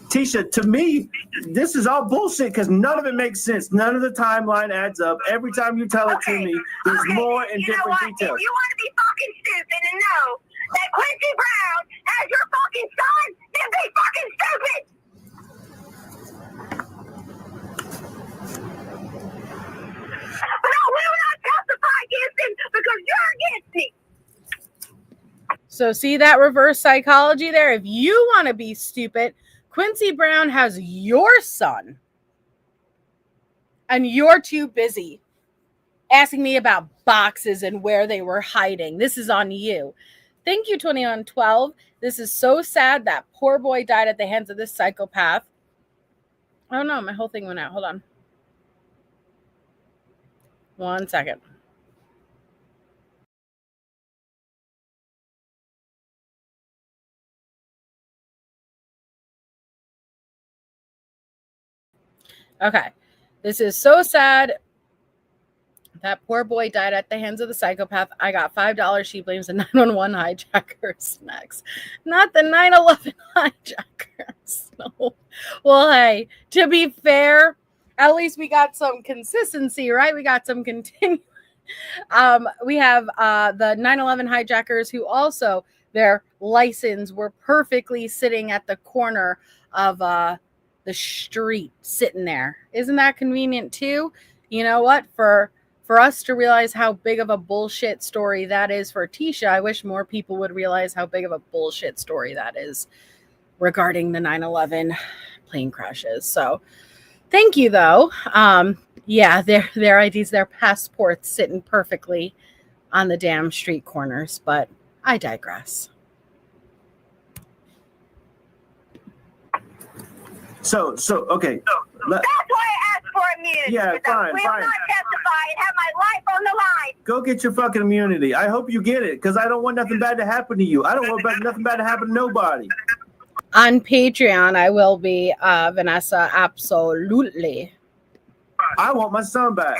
Tisha, to me, this is all bullshit because none of it makes sense. None of the timeline adds up. Every time you tell it to me, there's more and different details.
If you want to be fucking stupid and know that Quincy Brown has your fucking son, then be fucking stupid. No, we will not testify against him because you're against me.
So see that reverse psychology there? If you want to be stupid, Quincy Brown has your son. And you're too busy asking me about boxes and where they were hiding. This is on you. Thank you, 2112. This is so sad. That poor boy died at the hands of this psychopath. Oh no, my whole thing went out. Hold on. 1 second. Okay. This is so sad. That poor boy died at the hands of the psychopath. I got $5. She blames the 911 hijackers next. Not the 9/11 hijackers. No. Well, hey, to be fair, at least we got some consistency, right? We got some continue. We have the 9/11 hijackers who also, their license were perfectly sitting at the corner of the street, sitting there. Isn't that convenient too? You know what? For us to realize how big of a bullshit story that is for Tisha, I wish more people would realize how big of a bullshit story that is regarding the 9/11 plane crashes. So thank you, though. Yeah, their IDs, their passports sitting perfectly on the damn street corners, but I digress.
So okay.
That's why I asked for immunity.
Yeah, fine.
I will not testify and have my life on the line.
Go get your fucking immunity. I hope you get it because I don't want nothing bad to happen to you. I don't want nothing bad to happen to nobody.
On Patreon, I will be, Vanessa, absolutely.
I want my son back.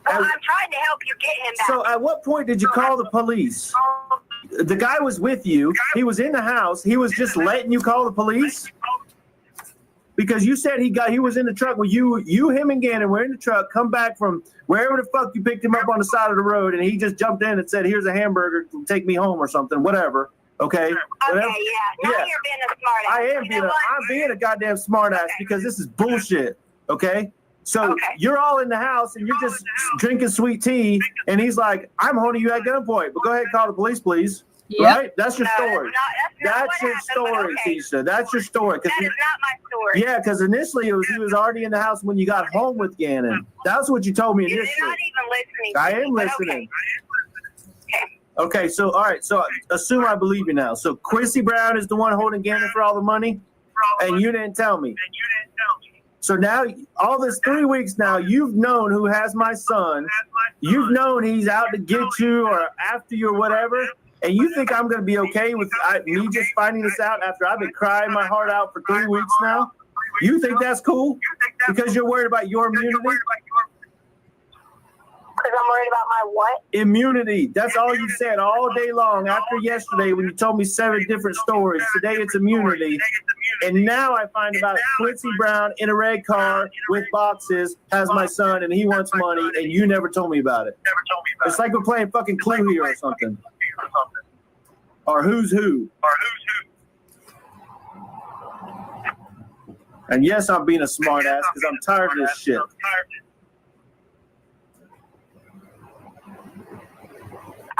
Well, I'm trying to help you get him back.
So at what point did you call the police? The guy was with you. He was in the house. He was just letting you call the police? Because you said he was in the truck with you, him, and Gannon were in the truck, come back from wherever the fuck you picked him up on the side of the road, and he just jumped in and said, "Here's a hamburger, take me home," or something, whatever. Okay. Whatever.
Okay, yeah. Now you're being a smart ass.
I'm being a goddamn smart ass because this is bullshit. Okay. So you're all in the house and you're just drinking sweet tea, and he's like, "I'm holding you at gunpoint, but go ahead and call the police, please." Yep. Right? That's your story. That's your story, Tisha. That's your story.
That is not my story.
Yeah, because initially he was already in the house when you got home with Gannon. That's what you told me initially.
You're not even listening.
I am listening. Okay, so all right, so assume I believe you now. So Quincy Brown is the one holding Gannon for all the money, and you didn't tell me. So now, all this 3 weeks now, you've known who has my son. You've known he's out to get you or after you or whatever. And you think I'm going to be okay with me just finding this out after I've been crying my heart out for 3 weeks now? You think that's cool? Because you're worried about your immunity?
Because I'm worried about my what?
Immunity. That's all you said all day long after yesterday when you told me 7 different stories. Today it's immunity. And now I find about Quincy Brown in a red car with boxes, has my son, and he wants money, and you never told me about it. It's like we're playing fucking Clue here or something. Or Who's Who. And yes, I'm being a smart ass because I'm tired of this shit.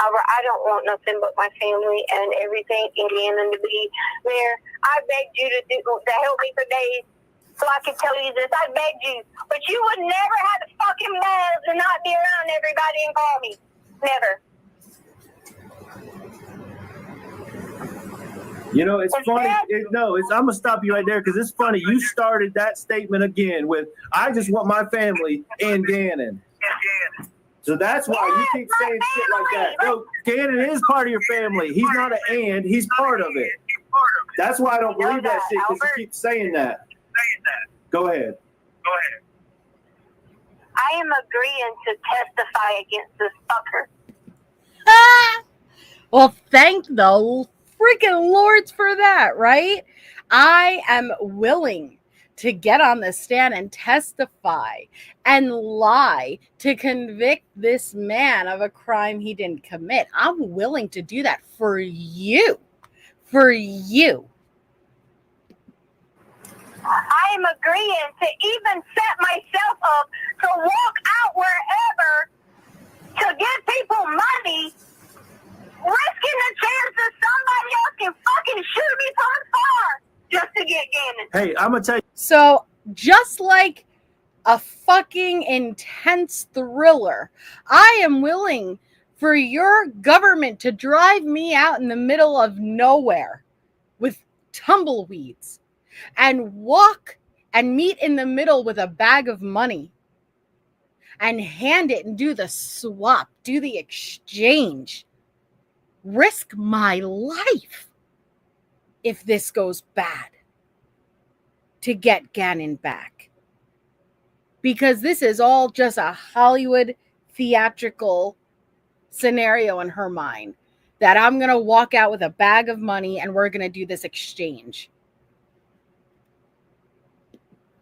I don't want nothing but my family and everything in Gannon to be there. I begged you to help me for days so I could tell you this. I begged you. But you would never have the fucking balls to not be around everybody and call me. Never.
You know, it's funny. I'm going to stop you right there because it's funny. You started that statement again with, I just want my family in Gannon. So that's why you keep saying shit like that. No, Gannon is part of your family. He's not an he's part of it. That's why I don't believe that shit because you keep saying that. Go ahead.
I am agreeing to testify against this fucker.
Well, thank the freaking Lords for that, right? I am willing to get on the stand and testify and lie to convict this man of a crime he didn't commit. I'm willing to do that for you. For you.
I am agreeing to even set myself up to walk out wherever to give people money, risking the chance that somebody else can fucking shoot me from afar just to get Gannon.
Hey, I'm going to tell you.
So just like a fucking intense thriller, I am willing for your government to drive me out in the middle of nowhere with tumbleweeds and walk and meet in the middle with a bag of money and hand it and do the swap, do the exchange, risk my life if this goes bad to get Gannon back. Because this is all just a Hollywood theatrical scenario in her mind that I'm going to walk out with a bag of money and we're going to do this exchange.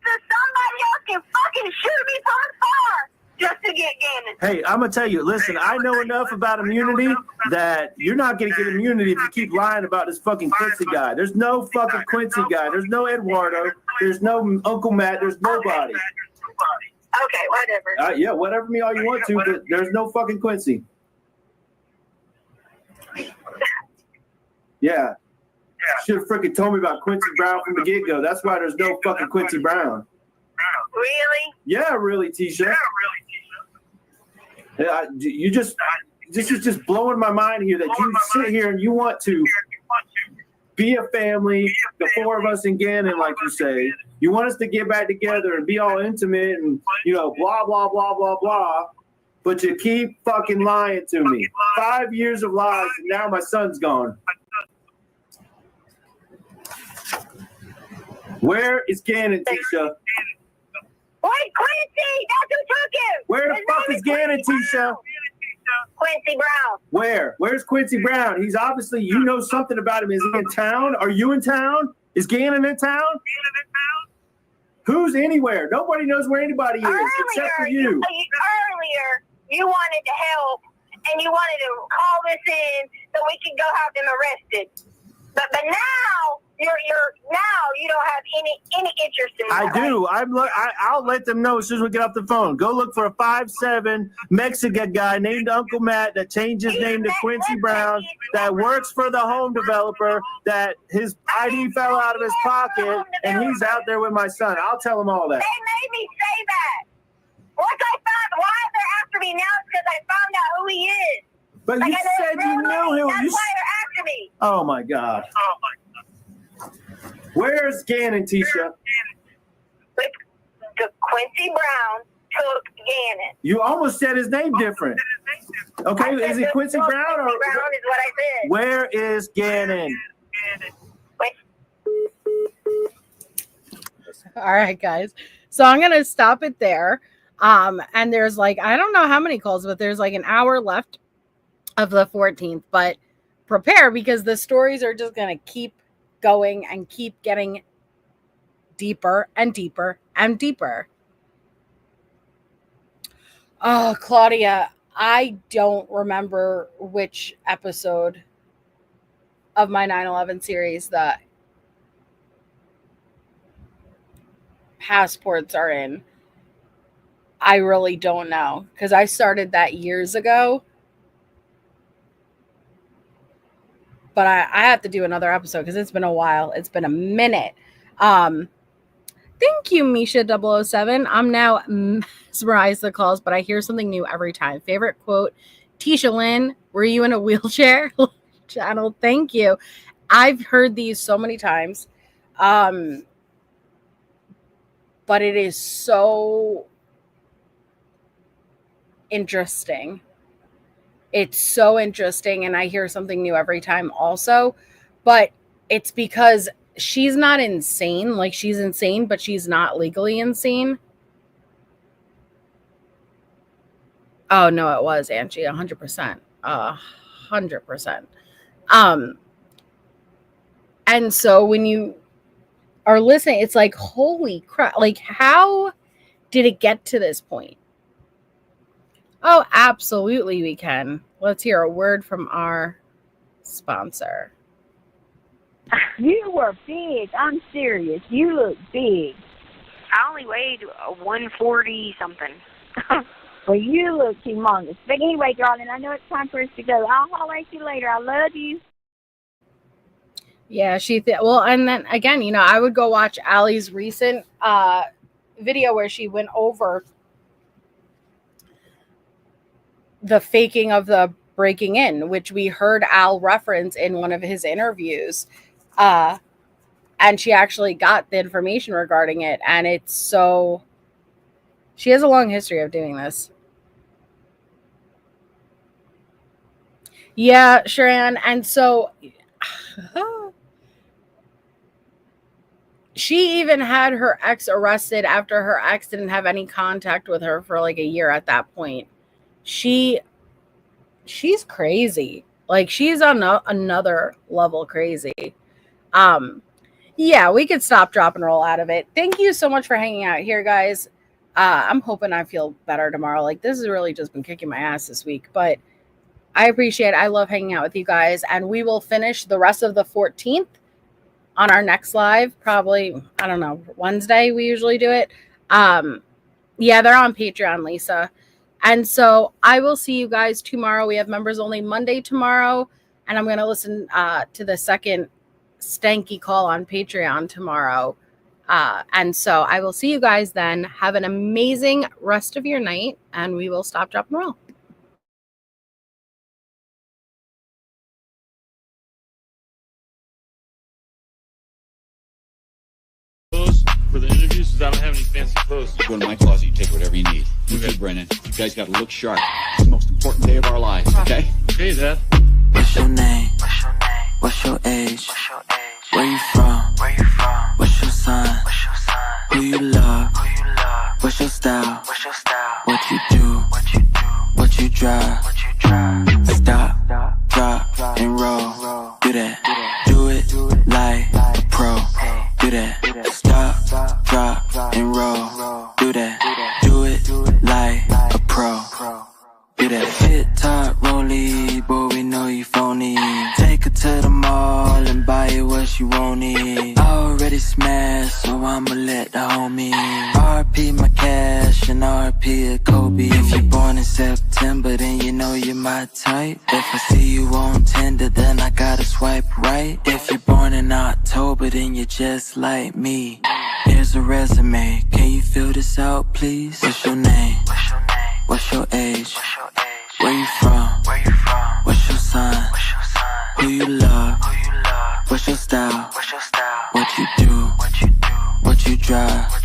So somebody else can fucking shoot me from afar just to get Gannon.
Hey, I'm going to tell you, listen, I know enough about immunity that you're not going to get immunity if you keep lying about this fucking Quincy guy. There's no fucking Quincy guy. There's no Eduardo. There's no Uncle Matt. There's nobody.
Okay, whatever.
Yeah, whatever me all you want to, but there's no fucking Quincy. Yeah. Should have freaking told me about Quincy Brown from the get-go. That's why there's no fucking Quincy Brown.
Really?
Yeah, really, Tisha. You just, this is just blowing my mind here that you sit here and you want to be a family, the 4 of us in Gannon, like you say. You want us to get back together and be all intimate and, blah, blah, blah, blah, blah. But you keep fucking lying to me. 5 years of lies, and now my son's gone. Where is Gannon, Tisha?
Wait, Quincy! That's who took him!
Where the fuck is Gannon, Tisha?
Quincy Brown.
Where? Where's Quincy Brown? He's obviously, you know something about him. Is he in town? Are you in town? Is Gannon in town? Who's anywhere? Nobody knows where anybody is except for you.
Earlier, you wanted to help, and you wanted to call this in so we could go have them arrested. But now you don't have any interest in that.
I do. I'll let them know as soon as we get off the phone. Go look for a 5'7" Mexican guy named Uncle Matt that changed his name to Quincy Brown, that works for the home developer, that his ID fell out of his pocket, and he's out there with my son. I'll tell him all that.
They made me say that. Once I found why they're after me now is because I found out who he is.
But you said you knew him.
That's why they're after me.
Oh my God. Where's Gannon, Tisha?
The Quincy Brown took Gannon.
You almost said his name different. Okay, is it Quincy Brown? Or
Quincy Brown is what I said.
where is Gannon?
Wait.
All right, guys. So I'm going to stop it there. And there's like, I don't know how many calls, but there's like an hour left of the 14th. But prepare, because the stories are just going to keep going and keep getting deeper and deeper and deeper. Oh, Claudia, I don't remember which episode of my 9/11 series the passports are in. I really don't know, because I started that years ago. But I have to do another episode because it's been a while. It's been a minute. Thank you, Misha007. I'm now mesmerized the calls, but I hear something new every time. Favorite quote, Tisha Lynn, were you in a wheelchair? Channel, thank you. I've heard these so many times. But it is so interesting. It's so interesting, and I hear something new every time also. But it's because she's not insane. Like, she's insane, but she's not legally insane. Oh, no, it was, Angie, 100%. 100%. And so when you are listening, it's like, holy crap. Like, how did it get to this point? Oh, absolutely we can. Let's hear a word from our sponsor.
You were big. I'm serious. You look big.
I only weighed 140 something.
Well, you look humongous. But anyway, darling, I know it's time for us to go. I'll holler at you later. I love you.
Yeah, well, and then again, you know, I would go watch Allie's recent video where she went over the faking of the breaking in, which we heard Al reference in one of his interviews. And she actually got the information regarding it. And it's so, she has a long history of doing this. Yeah, Sharon. And so she even had her ex arrested after her ex didn't have any contact with her for like a year at that point. She's crazy. Like, she's on another level crazy. Yeah, we could stop, drop, and roll out of it. Thank you so much for hanging out here, guys. I'm hoping I feel better tomorrow. Like, this has really just been kicking my ass this week, but I appreciate it. I love hanging out with you guys, and we will finish the rest of the 14th on our next live, probably, I don't know, Wednesday. We usually do it. Yeah, they're on Patreon, Lisa. And so I will see you guys tomorrow. We have members only Monday tomorrow. And I'm going to listen to the second stanky call on Patreon tomorrow. And so I will see you guys then. Have an amazing rest of your night. And we will stop, drop, and roll.
For the interviews, because I don't have any fancy clothes.
Go to my closet, you take whatever you need. You too, Brennan. You guys got to look sharp. It's the most important day of our lives, okay?
Okay, Dad.
What's your name? What's your age? Where you from? What's your sign? Who you love? What's your style? What you do? What you drive? Stop, drop, and roll. Do that. Do it like a pro. Do that. Stop, drop, and roll. Do that. Do it like a pro. Do that. Hit top, rollie, boy, we know you phony. Take her to the mall and buy her what she want it. Already smashed, so I'ma let the homie. RP my cash and RP a Kobe. If you're born in September, then you know you're my type. If I see you on Tinder, then I gotta swipe right. If you're born in October, then you're just like me. Here's a resume, can you fill this out, please? What's your name? What's your age? Where you from? What's your sign? Who you love? What's your style? What you do? What you drive?